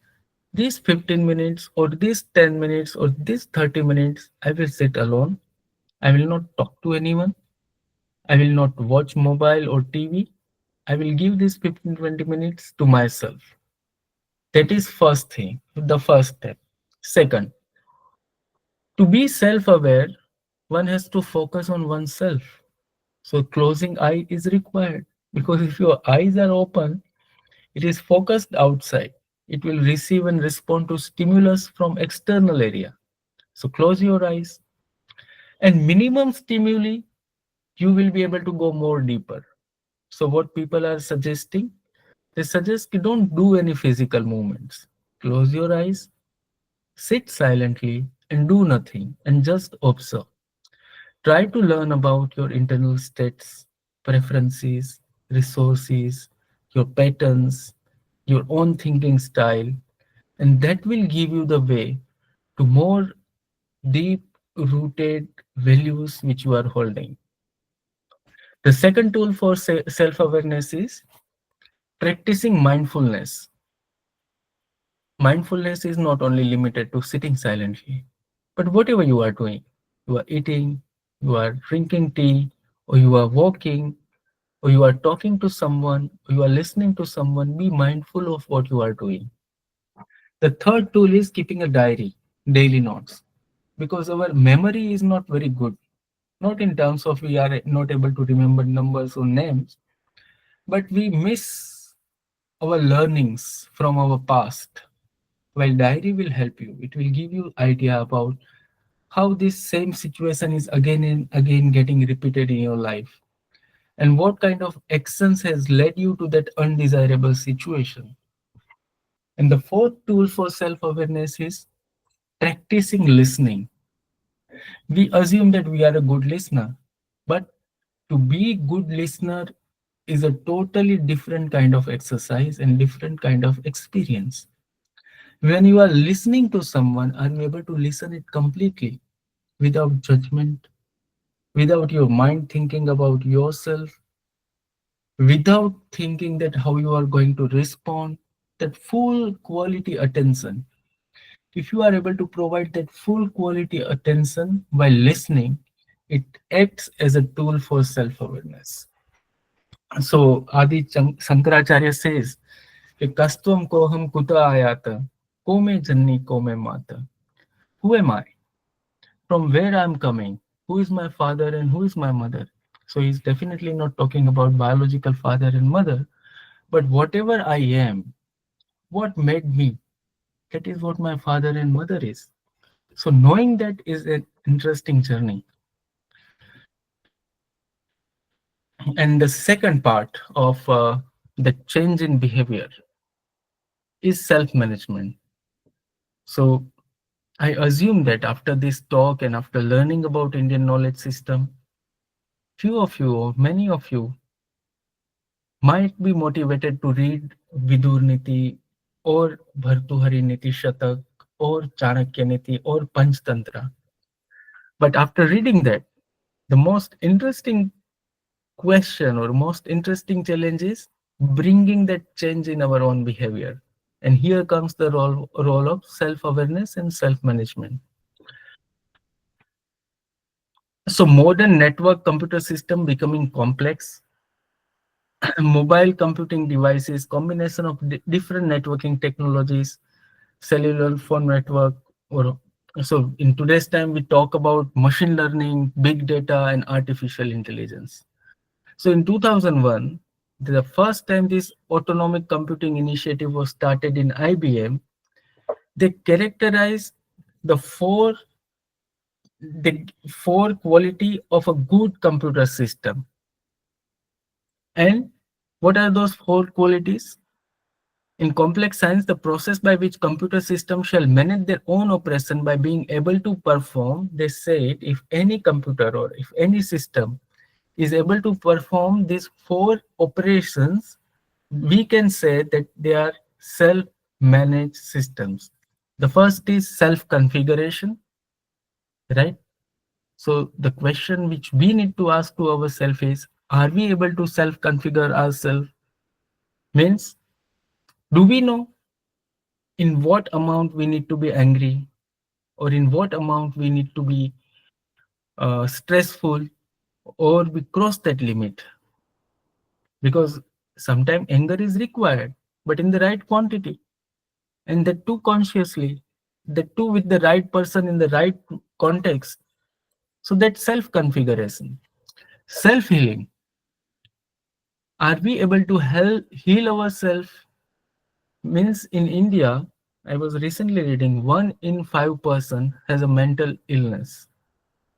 these 15 minutes or these 10 minutes or these 30 minutes, I will sit alone. I will not talk to anyone. I will not watch mobile or TV. I will give these 15-20 minutes to myself. That is first thing, the first step. Second, to be self-aware, one has to focus on oneself. So closing eye is required because if your eyes are open, it is focused outside. It will receive and respond to stimulus from external area. So close your eyes and minimum stimuli, you will be able to go more deeper. So what people are suggesting, they suggest you don't do any physical movements. Close your eyes, sit silently and do nothing and just observe. Try to learn about your internal states, preferences, resources, your patterns, your own thinking style, and that will give you the way to more deep rooted values which you are holding. The second tool for self awareness is practicing mindfulness. Mindfulness is not only limited to sitting silently, but whatever you are doing, you are eating, you are drinking tea, or you are walking, or you are talking to someone, or you are listening to someone, be mindful of what you are doing. The third tool is keeping a diary, daily notes, because our memory is not very good. Not in terms of we are not able to remember numbers or names, but we miss our learnings from our past. While diary will help you, it will give you idea about how this same situation is again and again getting repeated in your life, and what kind of actions has led you to that undesirable situation. And the fourth tool for self-awareness is practicing listening. We assume that we are a good listener, but to be good listener is a totally different kind of exercise and different kind of experience. When you are listening to someone, are you able to listen it completely without judgment, without your mind thinking about yourself, without thinking that how you are going to respond, that full quality attention. If you are able to provide that full quality attention while listening, it acts as a tool for self-awareness. So Adi Shankaracharya says, कि कस्त्वम कोहम कुत आयात कोमे जन्नी कोमे माता. Who am I? From where I'm coming? Who is my father and who is my mother? So he's definitely not talking about biological father and mother, but whatever I am, what made me, that is what my father and mother is. So knowing that is an interesting journey. And the second part of the change in behavior is self-management. So I assume that after this talk and after learning about Indian knowledge system, few of you or many of you might be motivated to read Vidur Niti or Bhartuhari Niti Shatak or Chanakya Niti or Panchtantra. But after reading that, the most interesting question or most interesting challenge is bringing that change in our own behavior. And here comes the role of self-awareness and self-management. So modern network computer system becoming complex, mobile computing devices, combination of different networking technologies, cellular phone network, or so in today's time we talk about machine learning, big data, and artificial intelligence. So in 2001, the first time this autonomic computing initiative was started in IBM, they characterized the four quality of a good computer system. And what are those four qualities? In complex science, the process by which computer systems shall manage their own operation by being able to perform, they said, if any computer or if any system is able to perform these four operations, we can say that they are self-managed systems. The first is self-configuration, right? So the question which we need to ask to ourselves is, are we able to self-configure ourselves? Means, do we know in what amount we need to be angry or in what amount we need to be stressful, or we cross that limit? Because sometimes anger is required, but in the right quantity, and that too consciously, that too with the right person in the right context. So that self-configuration, self-healing. Are we able to heal ourselves? Means in India, I was recently reading 1 in 5 person has a mental illness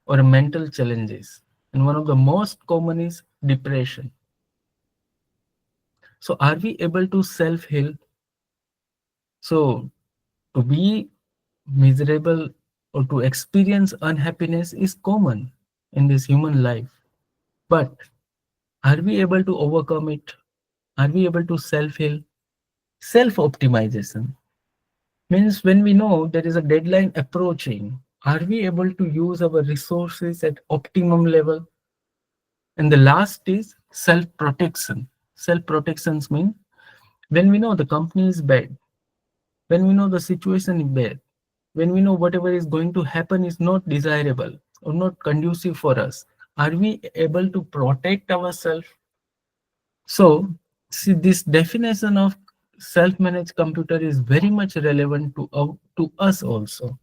or a mental challenges, and one of the most common is depression. So are we able to self-heal? So to be miserable or to experience unhappiness is common in this human life, but are we able to overcome it? Are we able to self-heal? Self-optimization. Means when we know there is a deadline approaching, are we able to use our resources at optimum level? And the last is self-protection. Self-protections mean when we know the company is bad, when we know the situation is bad, when we know whatever is going to happen is not desirable or not conducive for us, are we able to protect ourselves? So, see, this definition of self-managed computer is very much relevant to us also.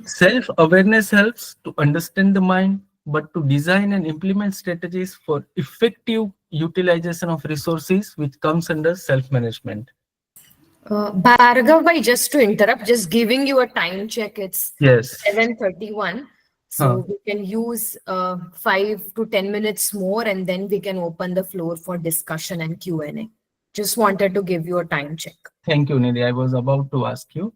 Self-awareness helps to understand the mind, but to design and implement strategies for effective utilization of resources, which comes under self-management. Bhargav, bhai, just to interrupt, just giving you a time check. It's Yes. 7:31, Huh. so we can use 5 to 10 minutes more, and then we can open the floor for discussion and Q&A. Just wanted to give you a time check. Thank you, Nidhi. I was about to ask you.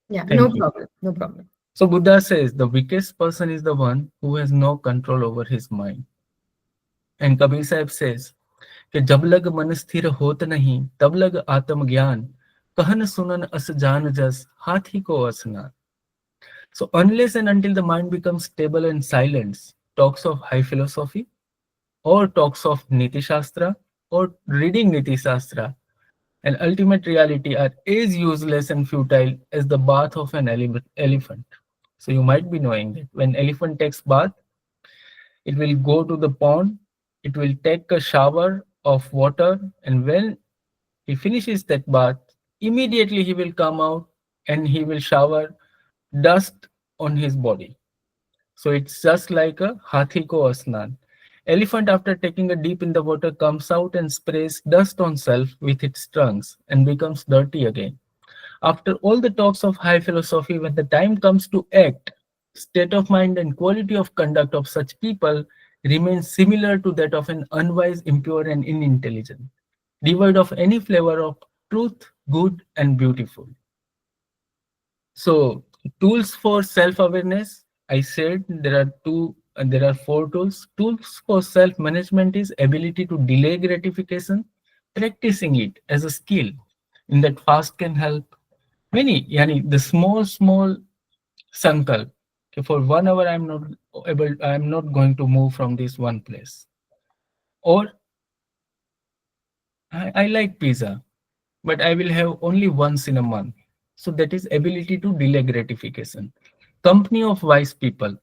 Yeah, no Thank you. problem, no problem. So Buddha says the weakest person is the one who has no control over his mind. And Kabir Sahib says कि जब लग मन स्थिर होत नहीं तब लग आत्मज्ञान कहन सुनन अस जान जस हाथी को असना. So unless and until the mind becomes stable and silence, talks of high philosophy or talks of Nitishastra or reading Nitishastra and ultimate reality are as useless and futile as the bath of an elephant. So you might be knowing that when elephant takes bath, it will go to the pond, it will take a shower of water, and when he finishes that bath, immediately he will come out and he will shower dust on his body. So it's just like a hathi ko asnan. Elephant, after taking a dip in the water, comes out and sprays dust on self with its trunks and becomes dirty again. After all the talks of high philosophy, when the time comes to act, state of mind and quality of conduct of such people remains similar to that of an unwise, impure, and unintelligent, devoid of any flavor of truth, good, and beautiful. So, tools for self-awareness. I said there are four tools. Tools for self-management is ability to delay gratification, practicing it as a skill. In that fast can help. Many, yani the small sankalp. Okay, for 1 hour I am not going to move from this one place. Or I like pizza, but I will have only once in a month. So that is ability to delay gratification. Company of wise people.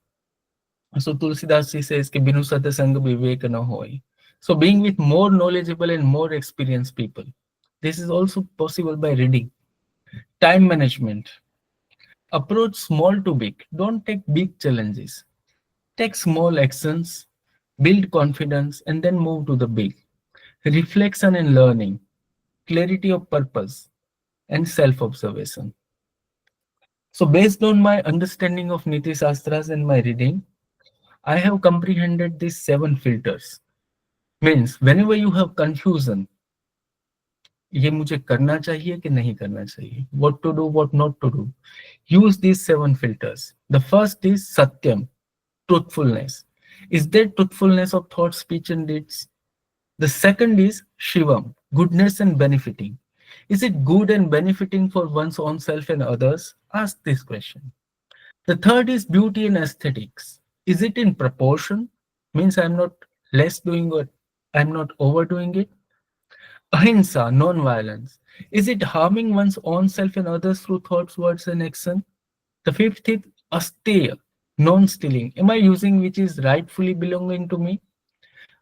So Tulsidas ji says कि बिनु सत्संग विवेक न होय. So being with more knowledgeable and more experienced people. This is also possible by reading. Time management. Approach small to big. Don't take big challenges. Take small actions, build confidence, and then move to the big. Reflection and learning, clarity of purpose, and self-observation. So based on my understanding of Niti Shastras and my reading, I have comprehended these 7 filters. Means whenever you have confusion, ये मुझे करना चाहिए कि नहीं करना चाहिए, what to do, what not to do, use these 7 filters. The first is Satyam, truthfulness. Is there truthfulness of thought, speech, and deeds? The second is Shivam, goodness and benefiting. Is it good and benefiting for one's own self and others? Ask this question. The third is beauty and aesthetics. Is it in proportion? Means I'm not less doing or I'm not overdoing it. Ahimsa, non-violence. Is it harming one's own self and others through thoughts, words, and action? The fifth is asteya, non-stealing. Am I using which is rightfully belonging to me?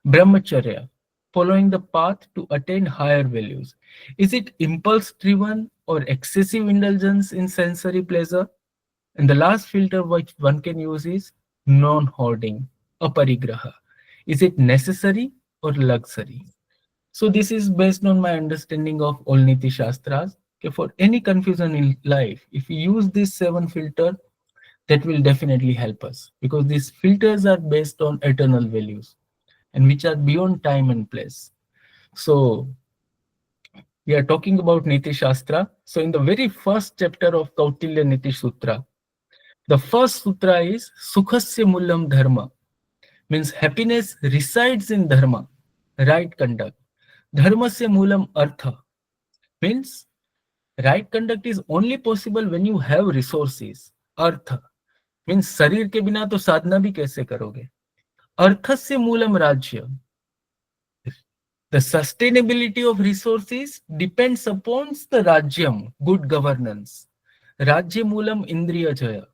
Brahmacharya, following the path to attain higher values. Is it impulse driven or excessive indulgence in sensory pleasure? And the last filter which one can use is non hoarding, aparigraha. Is it necessary or luxury? So, this is based on my understanding of all Niti Shastras. Okay, for any confusion in life, if we use these 7 filters, that will definitely help us because these filters are based on eternal values and which are beyond time and place. So we are talking about Niti Shastra. So in the very first chapter of Kautilya Niti Sutra, the first sutra is Sukhasya Mullam Dharma, means happiness resides in dharma, right conduct. Dharmasya Mulam Artha, means Right conduct is only possible when you have resources. Earth means शरीर के बिना तो साधना भी कैसे करोगे. अर्थस्य मूलम राज्य. The sustainability of resources depends upon the rajyam, good governance. Rajya moolam indriya jaya.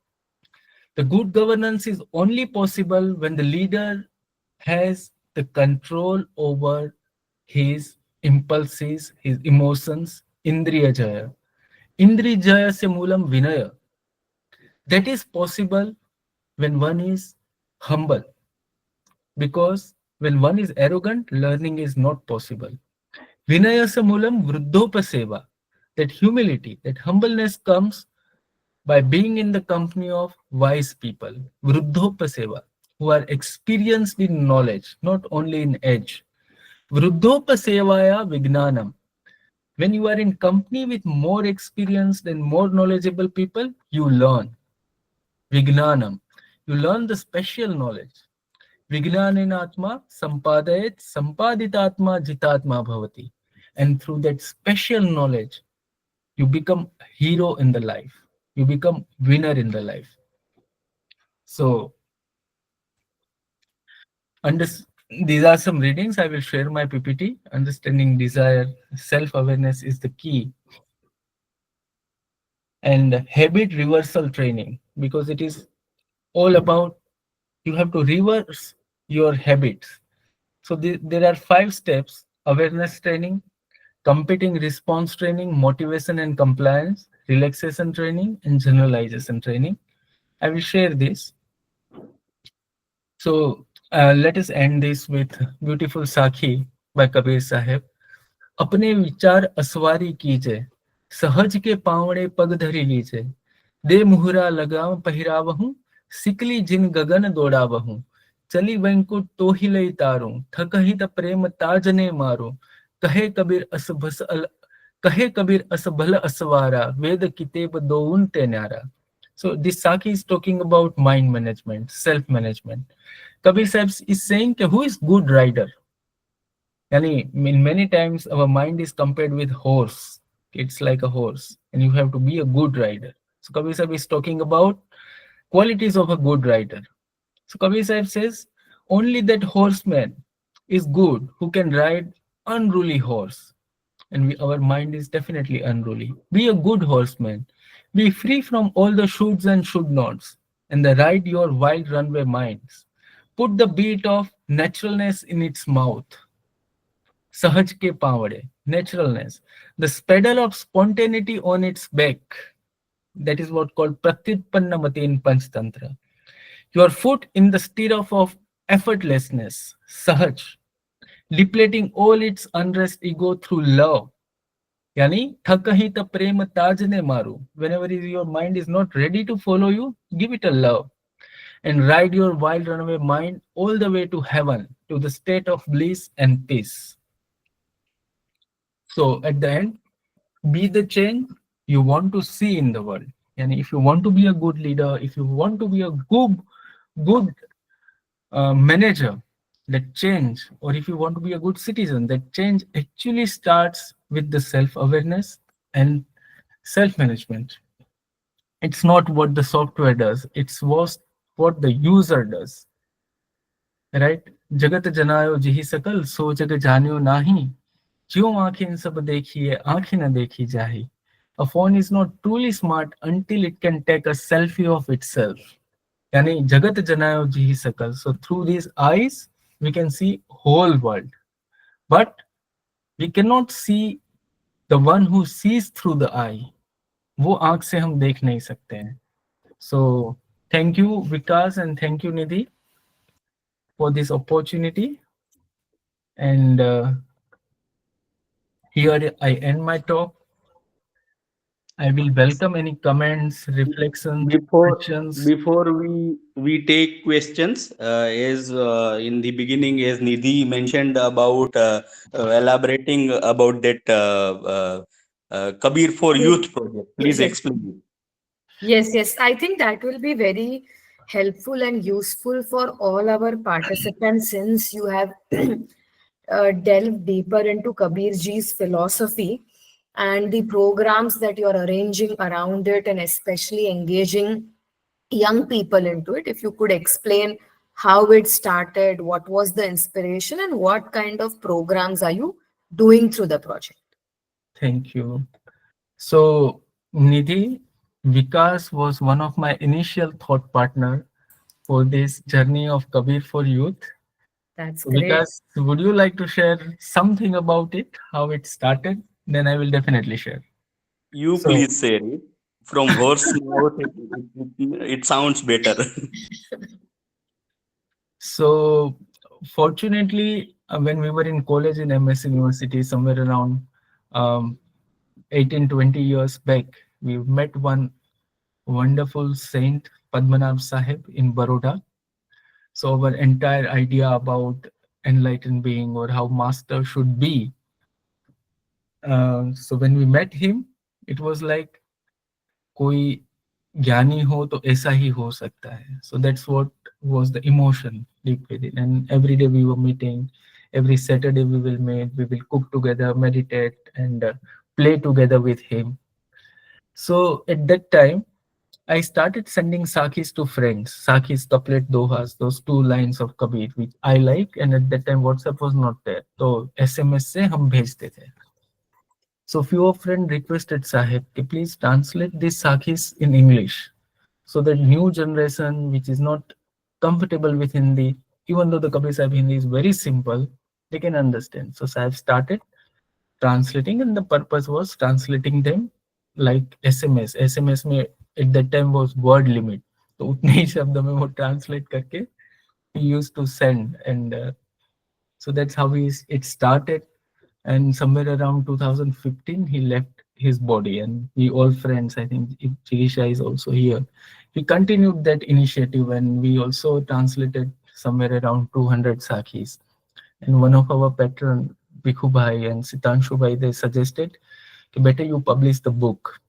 The good governance is only possible when the leader has the control over his impulses, his emotions, indriya jaya. Indriya jaya se moolam vinaya. That is possible when one is humble. Because when one is arrogant, learning is not possible. Vinayasa moolam vruddhopaseva. That humility, that humbleness comes by being in the company of wise people, vruddhopaseva, who are experienced in knowledge, not only in age. Vruddhopasevaya vignanam. When you are in company with more experienced and more knowledgeable people, you learn. Vignanam. You learn the special knowledge. Vijnanenatma sampadayet sampaditatma jitatma bhavati. And through that special knowledge, you become hero in the life. You become winner in the life. So, these are some readings. I will share my PPT. Understanding desire, self-awareness is the key. And habit reversal training, because it is all about you have to reverse your habits. So there are 5 steps: awareness training, competing response training, motivation and compliance, relaxation training, and generalization training. I will share this. So let us end this with beautiful Sakhi by Kabir Sahib. अपने विचार असवारी कीजे, सहज के पावड़े पग धरी लीजे, दे मुहरा लगाम पहिरावहूं, सिकली जिन गगन दौड़ावहूं, चली वैंकुट तो ही लई तारूं, थकहित प्रेम ताजने मारूं, कहे कबीर अस भल असवारा, वेद कितेब दोउन ते न्यारा. So this Saki is talking about mind management, self-management. Kabir Sahib is saying who is good rider? Yani, in many times our mind is compared with horse. It's like a horse, and you have to be a good rider. So Kabir Sahib is talking about qualities of a good rider. So Kabir Sahib says only that horseman is good who can ride unruly horse, and our mind is definitely unruly. Be a good horseman. Be free from all the shoulds and should nots, and ride your wild runway minds. Put the beat of naturalness in its mouth. Sahaj ke pavade, naturalness. The pedal of spontaneity on its back. That is what called pratyutpannamati in Panchtantra. Your foot in the stirrup of effortlessness, sahaj, depleting all its unrest ego through love. Yani, thakahita prema tajne maru. Whenever your mind is not ready to follow you, give it a love. And ride your wild runaway mind all the way to heaven, to the state of bliss and peace. So at the end, be the change you want to see in the world. And if you want to be a good leader, if you want to be a good manager, that change, or if you want to be a good citizen, that change actually starts with the self-awareness and self-management. It's not what the software does, it's what the user does. Right? Jagat janayo jihi sakal, so jag janyo nahi. क्यों आंखें सब देखिए आंखें न देखी जाही. A phone is not truly smart until it can take a selfie of itself. यानी जगत जनायो जी सकल. So through these eyes we can see whole world, but we cannot see the one who sees through the eye. वो आंख से हम देख नहीं सकते हैं. So thank you Vikas and thank you Nidhi for this opportunity, and here I end my talk. I will welcome any comments, reflections, Before questions. before we take questions, as in the beginning, as Nidhi mentioned about elaborating about that Kabir for Youth project. Please Yes. explain. Yes. I think that will be very helpful and useful for all our participants since you have delved deeper into Kabir ji's philosophy. and the programs that you're arranging around it, and especially engaging young people into it. If you could explain how it started, what was the inspiration, and what kind of programs are you doing through the project? Thank you. So, Nidhi, Vikas was one of my initial thought partner for this journey of Kabir for youth. That's So, great. Vikas, would you like to share something about it, how it started? Then I will definitely share. You So, please say it. From horse mouth, it sounds better. so fortunately, when we were in college in MS University, somewhere around 18, 20 years back, we met one wonderful saint, Padmanabh Sahib in Baroda. So our entire idea about enlightened being or how master should be. So when we met him, it was like कोई ज्ञानी हो तो ऐसा ही हो सकता है. So that's what was the emotion deep within. And every day we were meeting. Every Saturday we will meet. We will cook together, meditate, and play together with him. So at that time, I started sending Sakis to friends. Sakis, couplet, dohas, those two lines of Kabir, which I like. And at that time, WhatsApp was not there. So SMS से हम भेजते थे. So few of friends requested Sahib, please translate these Sakis in English so that new generation which is not comfortable with Hindi, even though the Kabir Sahib Hindi is very simple, they can understand. So Sahib started translating, and the purpose was translating them like SMS. SMS में at that time was word limit. तो उतने ही शब्दों में वो translate करके he used to send, and so that's how it started. And somewhere around 2015 he left his body, and we all friends, I think if Chirisha is also here, we continued that initiative, and we also translated somewhere around 200 Sakhis. And one of our patron Bikhu Bhai and Sitanshu Bhai, they suggested कि बेटे you publish the book.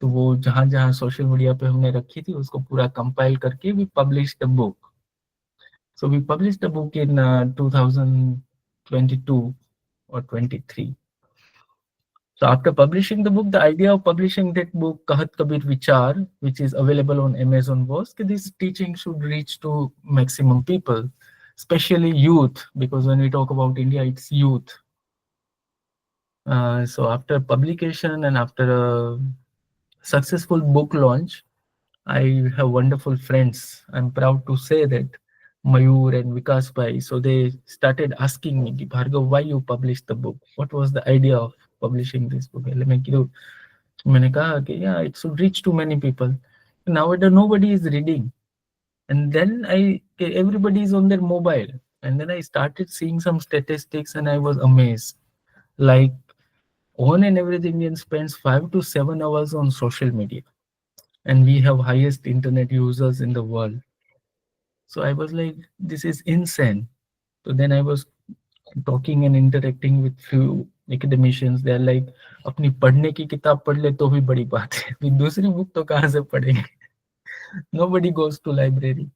तो वो जहाँ जहाँ social media पे हमने रखी थी उसको पूरा कंपाइल करके we published the book. So we published the book in 2022 or 23. So after publishing the book, the idea of publishing that book, Kahat Kabir Vichar, which is available on Amazon, was that this teaching should reach to maximum people, especially youth, because when we talk about India, it's youth. So after publication and after a successful book launch, I have wonderful friends. I'm proud to say that Mayur and Vikas Bhai. So they started asking me, Bhargav, why you published the book? What was the idea of publishing this book? मैंने कहा कि yeah, it should reach to many people. Nowadays nobody is reading, and then everybody is on their mobile, and then I started seeing some statistics, and I was amazed. Like on an average, Indian spends 5 to 7 hours on social media, and we have highest internet users in the world. So I was like, this is insane. So then I was talking and interacting with few academicians. They're like, अपनी पढ़ने की किताब पढ़ ले तो भी बड़ी बात है, फिर दूसरी बुक तो कहाँ से पढ़ेंगे? Nobody goes to library.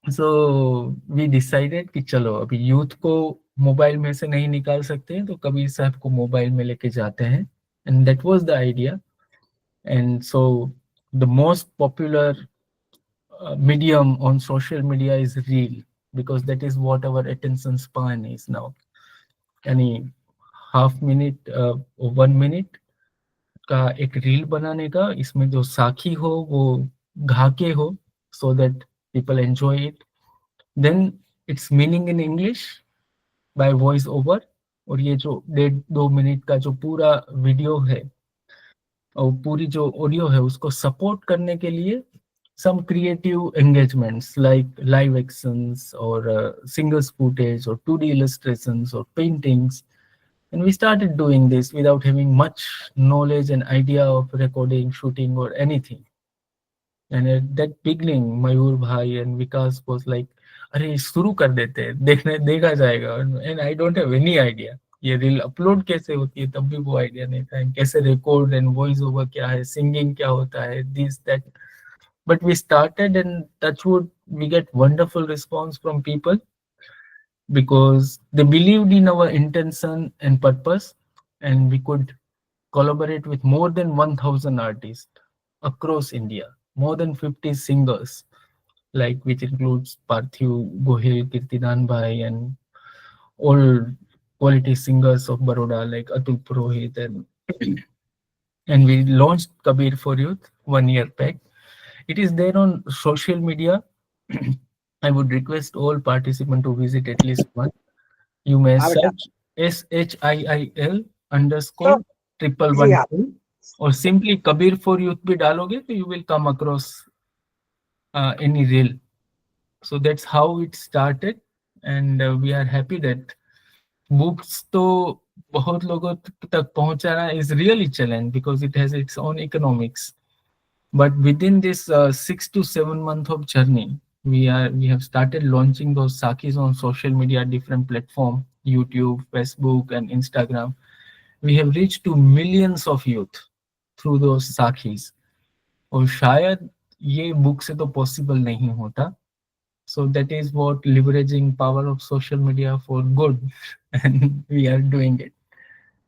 So we decided कि चलो अभी यूथ को मोबाइल में से नहीं निकाल सकते हैं, तो कबीर साहब को मोबाइल में लेके जाते हैं. And that was the idea. And so the most popular medium on social media is reel, because that is what our attention span is now. यानी हाफ मिनट or 1 minute का एक रील बनाने का, इसमें जो साखी हो वो घा के हो, so that people enjoy it. Then it's meaning in English by voice over. और ये जो 1.5-2 मिनट का जो पूरा वीडियो है और पूरी जो ऑडियो है उसको सपोर्ट करने के लिए some creative engagements like live actions or singles footage or 2D illustrations or paintings. And we started doing this without having much knowledge and idea of recording, shooting or anything. And at that beginning, Mayur Bhai and Vikas was like, अरे शुरू कर देते हैं, देखने देखा जाएगा. And I don't have any idea. ये reel upload कैसे होती है तब भी वो आइडिया नहीं था. कैसे रिकॉर्ड एंड वॉइस ओवर क्या है, सिंगिंग क्या होता है, this that. But we started, and touchwood, we get wonderful response from people because they believed in our intention and purpose. and we could collaborate with more than 1000 artists across India, more than 50 singers, like which includes Parthiv Gohil, Kirtidan Bhai, and all quality singers of Baroda like Atul Purohit, and we launched Kabir for Youth 1 year back. It is there on social media. I would request all participants to visit at least one. You may search SHIIL underscore triple ji one हाँ two, or simply Kabir for Youth भी डालोगे तो you will come across any reel. So that's how it started, and we are happy that books तो बहुत लोगों तक पहुंचाना is really challenge because it has its own economics. But within this 6 to 7 month of journey, we have started launching those sakis on social media, different platform, YouTube, Facebook, and Instagram. We have reached to millions of youth through those sakis. और शायद ये book से तो possible नहीं होता. So that is what leveraging power of social media for good, and we are doing it.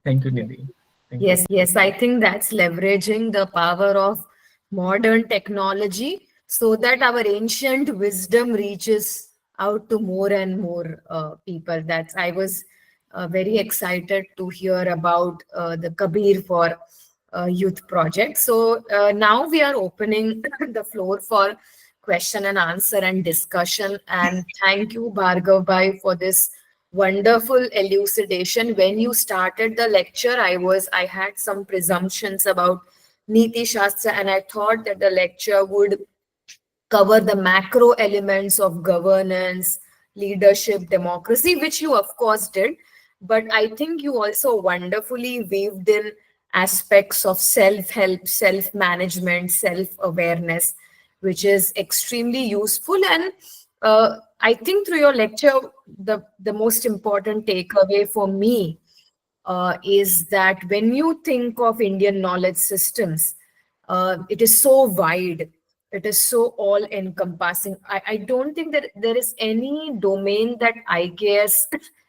Thank you, Nidhi. Thank you. Yes, I think that's leveraging the power of modern technology so that our ancient wisdom reaches out to more and more people. That's I was very excited to hear about the Kabir for Youth project. So now we are opening the floor for question and answer and discussion. And thank you, Bhargav Bhai, for this wonderful elucidation. When you started the lecture, I had some presumptions about Nitishastra, and I thought that the lecture would cover the macro elements of governance, leadership, democracy, which you of course did. But I think you also wonderfully weaved in aspects of self-help, self-management, self-awareness, which is extremely useful. And I think through your lecture, the most important takeaway for me is that when you think of Indian knowledge systems, it is so wide, it is so all encompassing. I don't think that there is any domain that IKS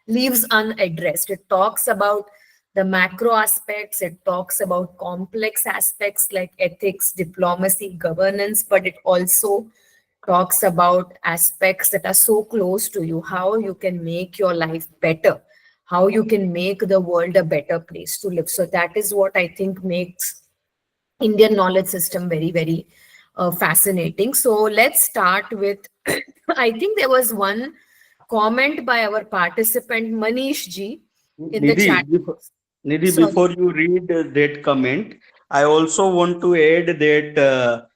leaves unaddressed. It talks about the macro aspects, it talks about complex aspects like ethics, diplomacy, governance, but it also talks about aspects that are so close to you, how you can make your life better, how you can make the world a better place to live. So that is what I think makes Indian knowledge system very, very fascinating. So let's start with, I think there was one comment by our participant Manish ji in the Nidhi, chat. Nidhi, Sorry. before you read that comment, I also want to add that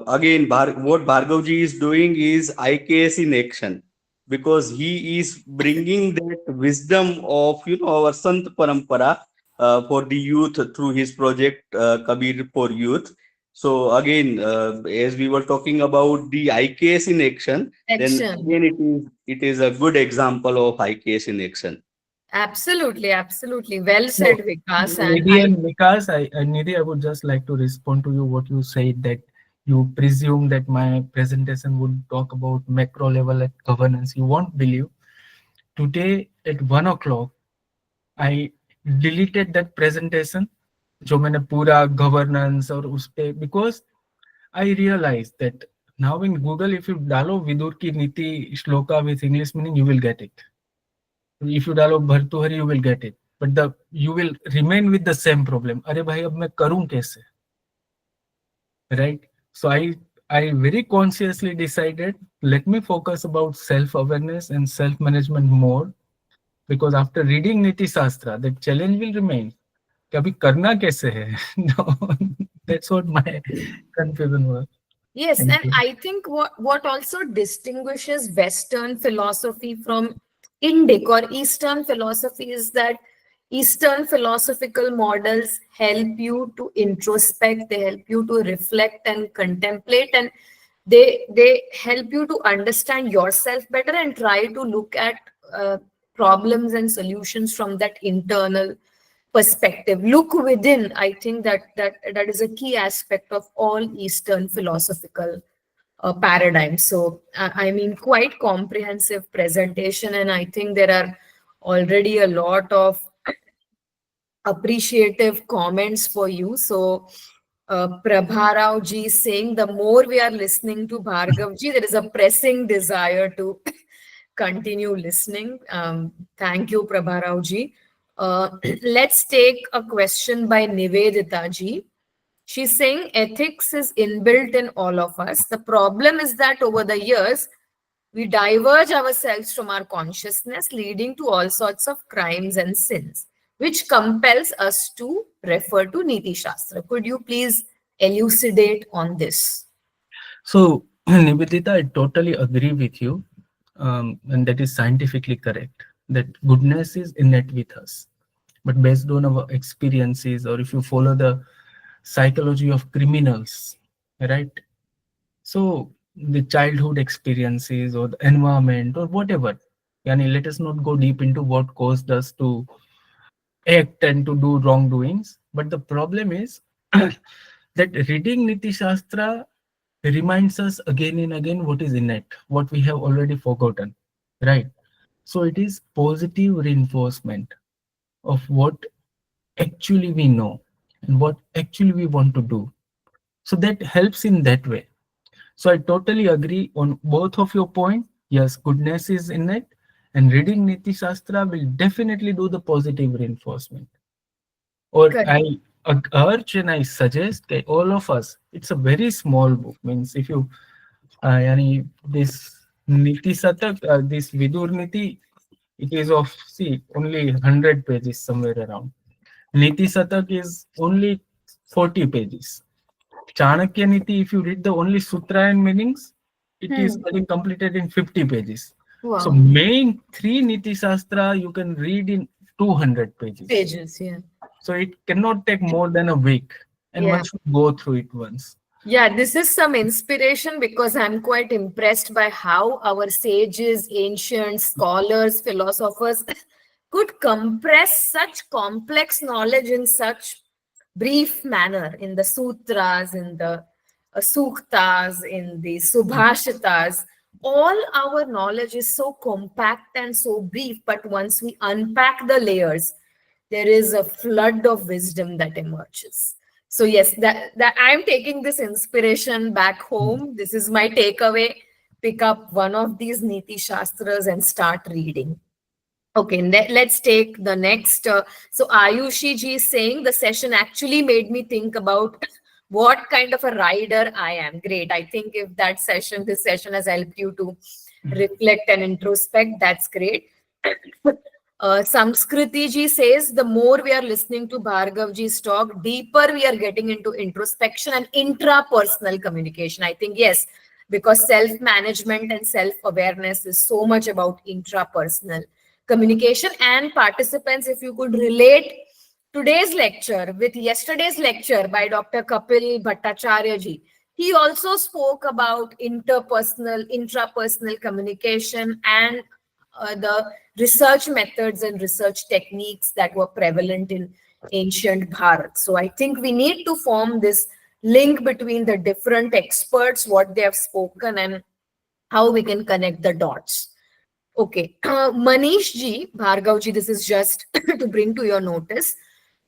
again, what Bhargavji is doing is IKS in action, because he is bringing that wisdom of our Sant Parampara for the youth through his project Kabir for Youth. So again, as we were talking about the IKS in action, then Action. again it is a good example of IKS in action. Absolutely, absolutely. Well So, said, Vikas. And Nidhi and Vikas, Nidhi, I would just like to respond to you what you said, that you presume that my presentation would talk about macro level at governance. You won't believe. Today at 1 o'clock, I deleted that presentation जो मैंने पूरा governance और उस पे, because I realized that now in Google, if you डालो विदुर की नीति shloka with English meaning, you will get it. If you डालो Bhartrihari, you will get it. But you will remain with the same problem. अरे भाई अब मैं करूं कैसे? Right? So I very consciously decided, let me focus about self-awareness and self-management more, because after reading Nitishastra, the challenge will remain. कि अभी करना कैसे है? No, that's what my confusion was. yes, Thank and you. I think what also distinguishes Western philosophy from Indic or Eastern philosophy is that Eastern philosophical models help you to introspect, they help you to reflect and contemplate, and they help you to understand yourself better and try to look at problems and solutions from that internal perspective. Look within. I think that is a key aspect of all Eastern philosophical paradigms. So I mean, quite comprehensive presentation, and I think there are already a lot of appreciative comments for you. So, Prabharao ji saying, the more we are listening to Bhargav ji, there is a pressing desire to continue listening. Thank you, Prabharao ji. Let's take a question by Nivedita ji. She's saying ethics is inbuilt in all of us. The problem is that over the years, we diverge ourselves from our consciousness, leading to all sorts of crimes and sins, which compels us to refer to Nitishastra. Could you please elucidate on this? So, Nivedita, I totally agree with you. And that is scientifically correct, that goodness is innate with us. But based on our experiences, or if you follow the psychology of criminals, right? So the childhood experiences or the environment or whatever, yani let us not go deep into what caused us to act and to do wrongdoings. But the problem is that reading Niti Shastra reminds us again and again what is innate, what we have already forgotten, right? So it is positive reinforcement of what actually we know and what actually we want to do. So that helps in that way. So I totally agree on both of your point. Yes, goodness is in it, and reading Niti Shastra will definitely do the positive reinforcement. Or Correct. I urge and I suggest that all of us, it's a very small book. Means if you, yani this Niti Satak, this Vidur Niti, it is of, see, only 100 pages somewhere around. Niti Satak is only 40 pages. Chanakya Niti, if you read the only sutra and meanings, it is Hmm. getting completed in 50 pages. So Wow. main three Niti Shastra you can read in 200 pages. Pages, yeah. So it cannot take more than a week, and Yeah. one should go through it once. Yeah, this is some inspiration because I'm quite impressed by how our sages, ancient scholars, philosophers could compress such complex knowledge in such brief manner in the sutras, in the suktas, in the subhashitas. All our knowledge is so compact and so brief, but once we unpack the layers, there is a flood of wisdom that emerges. So yes, that I'm taking this inspiration back home. This is my takeaway. Pick up one of these Niti Shastras and start reading. Okay, let's take the next. So Ayushi ji is saying the session actually made me think about what kind of a rider I am. Great. I think if this session has helped you to reflect and introspect, that's great. Samskriti ji says the more we are listening to Bhargav ji's talk, deeper we are getting into introspection and intrapersonal communication. I think yes, because self-management and self-awareness is so much about intrapersonal communication. And participants, if you could relate today's lecture with yesterday's lecture by Dr. Kapil Bhattacharya ji, he also spoke about interpersonal, intrapersonal communication and the research methods and research techniques that were prevalent in ancient Bharat. So I think we need to form this link between the different experts, what they have spoken, and how we can connect the dots. Okay, Manish ji, Bhargav ji, this is just to bring to your notice.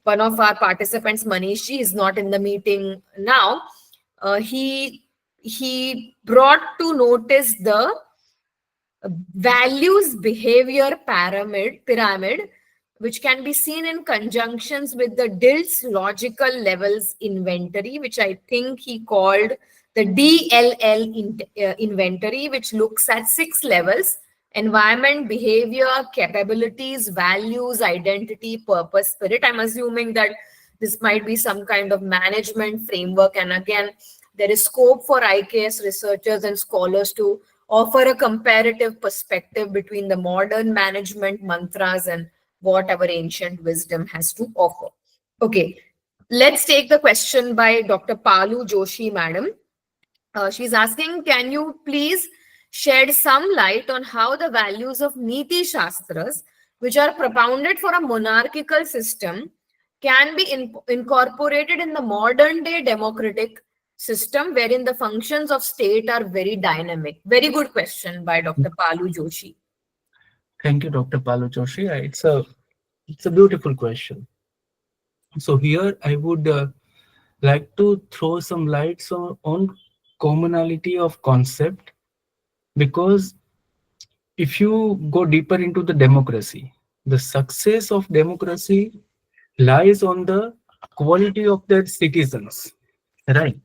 One of our participants, Manish ji, is not in the meeting now. He brought to notice the values behavior pyramid, which can be seen in conjunctions with the Dilt's logical levels inventory, which I think he called the DLL inventory, which looks at 6 levels: environment, behavior, capabilities, values, identity, purpose, spirit. I'm assuming that this might be some kind of management framework. And again, there is scope for IKS researchers and scholars to offer a comparative perspective between the modern management mantras and what our ancient wisdom has to offer. Okay, let's take the question by Dr. Palu Joshi, madam. She's asking, can you please shed some light on how the values of Niti Shastras, which are propounded for a monarchical system, can be incorporated in the modern day democratic system wherein the functions of state are very dynamic? Very good question by Dr. Palu Joshi. Thank you, Dr. Palu Joshi. It's a beautiful question. So here I would like to throw some lights on commonality of concept, because if you go deeper into the democracy, the success of democracy lies on the quality of their citizens, right?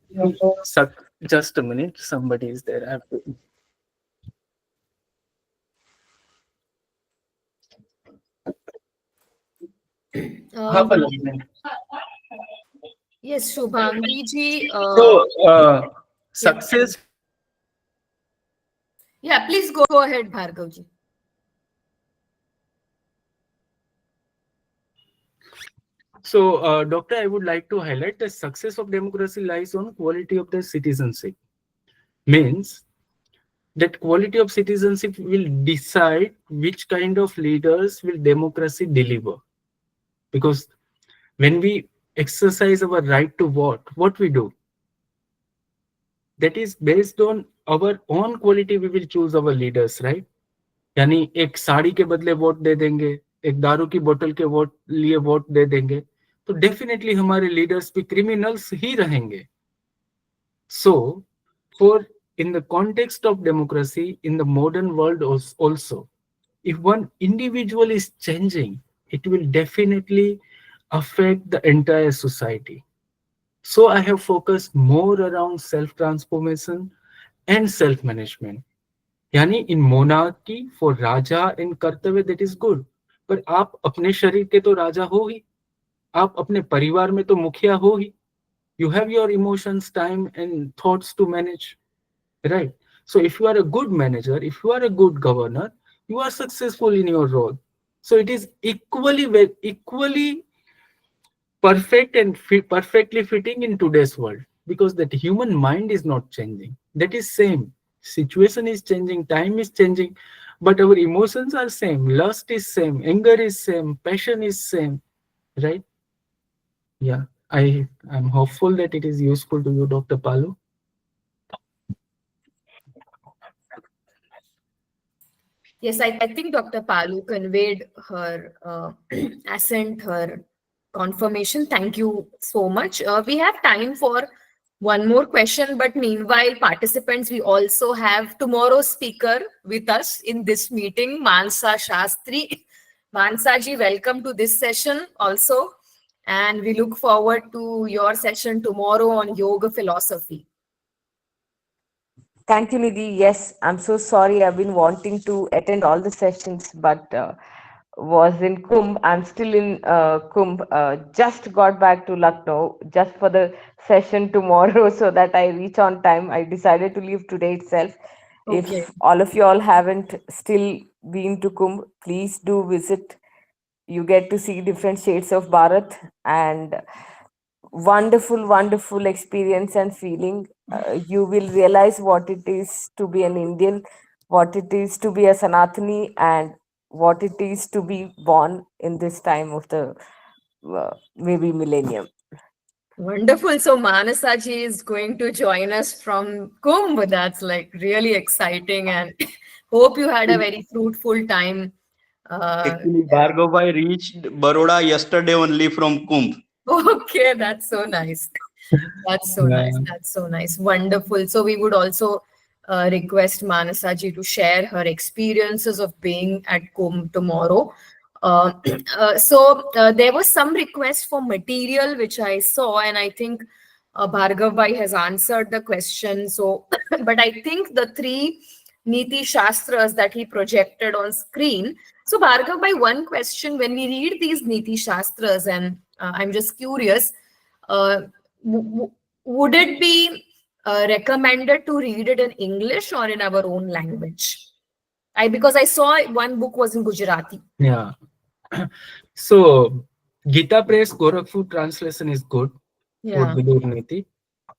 So, just a minute, somebody is there. I have to... Half a Um, minute. yes, Shubhangi ji. So, Yeah, success. yeah. Please go ahead, Bhargav ji. So, Doctor, I would like to highlight the success of democracy lies on quality of the citizenship. Means that quality of citizenship will decide which kind of leaders will democracy deliver. Because when we exercise our right to vote, what we do, that is based on our own quality, we will choose our leaders, right? यानी एक साड़ी के बदले vote दे देंगे, एक दारू की बोतल के वोट लिए वोट दे देंगे, तो डेफिनेटली हमारे लीडर्स भी क्रिमिनल्स ही रहेंगे. So, for in the context of democracy in the modern world also, if one individual is changing, it will definitely affect the entire society. So I have focused more around self-transformation and self-management. यानी in monarchy for raja and कर्तव्य that is good. पर आप अपने शरीर के तो राजा हो ही, आप अपने परिवार में तो मुखिया हो ही. You have your emotions, time, and thoughts to manage, right? So if you are a good manager, if you are a good governor, you are successful in your role. So it is equally perfect and perfectly fitting in today's world, because that human mind is not changing. That is same. Situation is changing, time is changing, but our emotions are same. Lust is same, anger is same, passion is same, right? Yeah, I'm hopeful that it is useful to you, Dr. Palu. Yes, I think Dr. Palu conveyed her assent, her confirmation. Thank you so much. We have time for one more question, but meanwhile, participants, we also have tomorrow's speaker with us in this meeting, Mansa Shastri. Mansa ji, welcome to this session also. And we look forward to your session tomorrow on yoga philosophy. Thank you, Nidhi. Yes, I'm so sorry. I've been wanting to attend all the sessions, but was in Kumbh. I'm still in Kumbh. Just got back to Lucknow just for the session tomorrow so that I reach on time. I decided to leave today itself. Okay. If all of you all haven't still been to Kumbh, please do visit. You get to see different shades of Bharat, and wonderful experience and feeling. You will realize what it is to be an Indian, what it is to be a Sanatani, and what it is to be born in this time of the maybe millennium. Wonderful. So Manasaji is going to join us from Kumbh. That's like really exciting, and hope you had a very fruitful time. Actually, Bhargav, I reached Baroda yesterday only from Kumbh. Okay, that's so nice. That's so nice. Yeah. That's so nice. Wonderful. So we would also request Manasaji to share her experiences of being at Kumbh tomorrow. Uh, there was some request for material which I saw, and I think Bhargav Bhai has answered the question. So, but I think the three Nitishastras that he projected on screen. So, Bhargav Bhai, one question: when we read these Nitishastras, and I'm just curious, uh, would it be recommended to read it in English or in our own language? Because I saw one book was in Gujarati. Yeah. So Gita Press Gorakhpur translation is good for Yeah. Vidur Niti.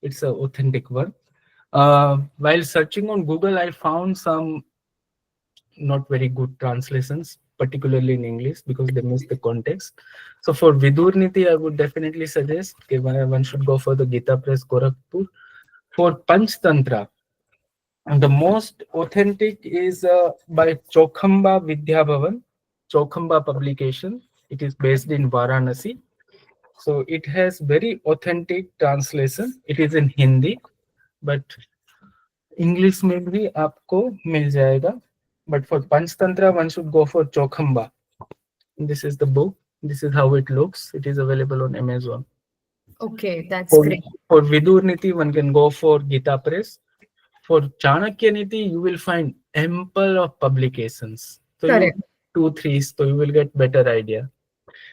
It's an authentic one. While searching on Google, I found some not very good translations, particularly in English, because they miss the context. So for Vidur Niti, I would definitely suggest one should go for the Gita Press Gorakhpur. For Panchtantra, and the most authentic is by Chokhamba Vidya Bhavan, Chokhamba publication. It is based in Varanasi. So it has very authentic translation. It is in Hindi, but English में भी आपको मिल जाएगा. But for Panchtantra, one should go for Chokhamba. This is the book. This is how it looks. It is available on Amazon. Okay, that's For, great. for Vidur Niti, one can go for Gita Press. For Chanakya Niti, you will find ample of publications. So Correct. you 2-3, so you will get better idea.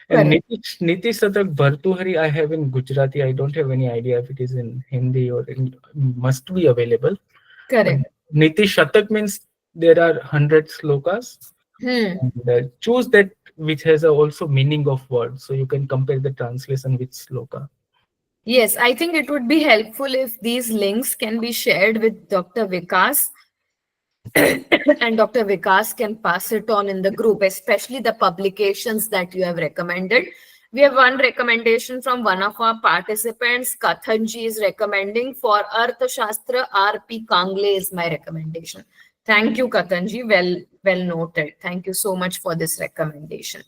And Correct. Nitishastra Bhartuhari, I have in Gujarati. I don't have any idea if it is in Hindi or must be available. Correct. Nitishastra means there are 100 slokas. And, choose that which has also meaning of words, so you can compare the translation with sloka. Yes, I think it would be helpful if these links can be shared with Dr. Vikas and Dr. Vikas can pass it on in the group, especially the publications that you have recommended. We have one recommendation from one of our participants. Kathanji is recommending for Arthashastra, R.P. Kangle is my recommendation. Thank you, Kathanji. Well noted. Thank you so much for this recommendation.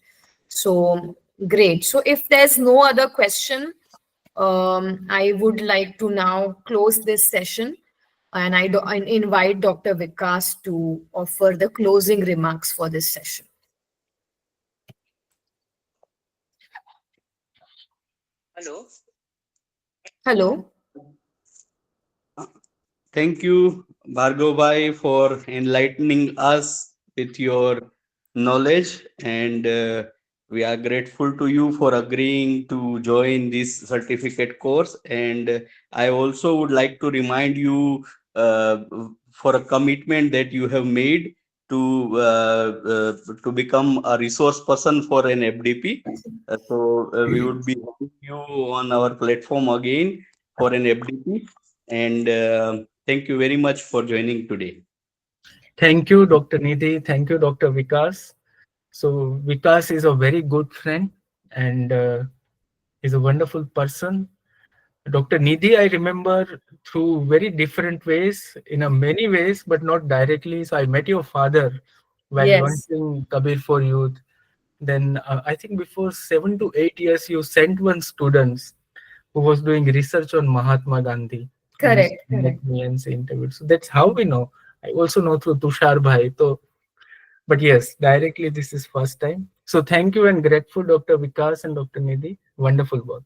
So great. So if there's no other question, I would like to now close this session, and I invite Dr. Vikas to offer the closing remarks for this session. Hello. Hello. Thank you, Bhargav Bhai, for enlightening us with your knowledge, and we are grateful to you for agreeing to join this certificate course. And I also would like to remind you for a commitment that you have made to become a resource person for an FDP. So we would be having you on our platform again for an FDP. And thank you very much for joining today. Thank you, Dr. Nidhi. Thank you, Dr. Vikas. So Vikas is a very good friend and is a wonderful person. Dr. Nidhi, I remember through very different ways, in a many ways, but not directly. So I met your father while Yes. launching Kabir for Youth. Then I think before 7 to 8 years, you sent one student who was doing research on Mahatma Gandhi. Correct. And Correct. met me and interviewed. So that's how we know. I also know through Tushar Bhai. So, but yes, directly this is first time. So thank you and grateful, Dr. Vikas and Dr. Nidhi. Wonderful work.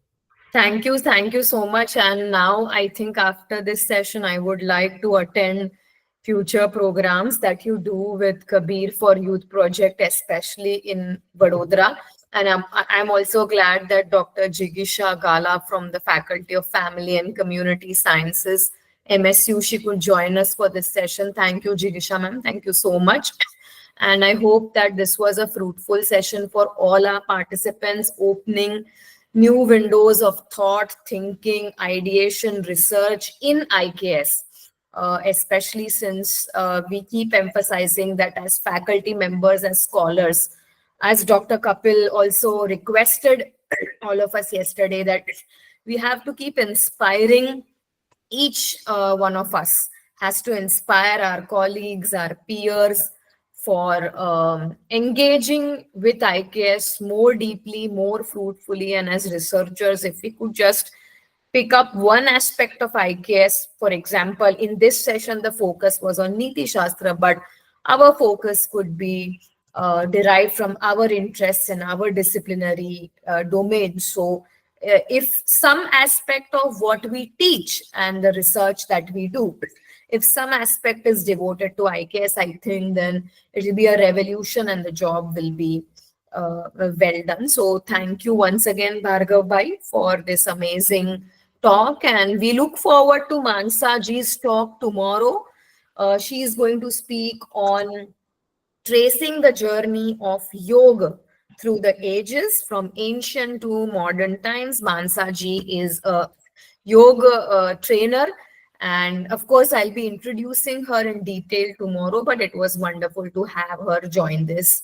Thank you so much. And now I think after this session, I would like to attend future programs that you do with Kabir for Youth project, especially in Vadodara. And I'm also glad that Dr. Jigisha Gala from the Faculty of Family and Community Sciences, MSU, she could join us for this session. Thank you, Jigisha ma'am. Thank you so much. And I hope that this was a fruitful session for all our participants, opening new windows of thought, thinking, ideation, research in IKS, especially since we keep emphasizing that as faculty members and scholars, as Dr. Kapil also requested all of us yesterday, that we have to keep inspiring. Each one of us has to inspire our colleagues, our peers, for engaging with IKS more deeply, more fruitfully. And as researchers, if we could just pick up one aspect of IKS, for example, in this session, the focus was on Nitishastra, but our focus could be derived from our interests and our disciplinary domain. So if some aspect of what we teach and the research that we do, if some aspect is devoted to IKS, I think then it will be a revolution and the job will be well done. So thank you once again, Bhargav Bhai, for this amazing talk. And we look forward to Mansa Ji's talk tomorrow. She is going to speak on tracing the journey of yoga through the ages from ancient to modern times. Mansa Ji is a yoga trainer. And of course, I'll be introducing her in detail tomorrow, but it was wonderful to have her join this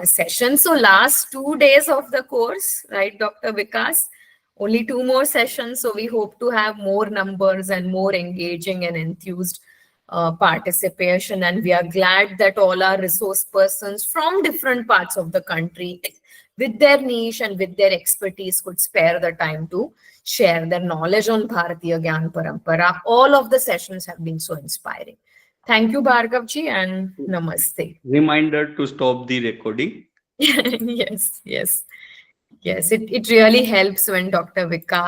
session. So last 2 days of the course, right, Dr. Vikas? Only 2 more sessions. So we hope to have more numbers and more engaging and enthused participation. And we are glad that all our resource persons from different parts of the country with their niche and with their expertise could spare the time to share their knowledge on Bharatiya Gyan Parampara. All of the sessions have been so inspiring. Thank you, Bhargavji, and namaste. Reminder to stop the recording. Yes. It really helps when Dr. Vikas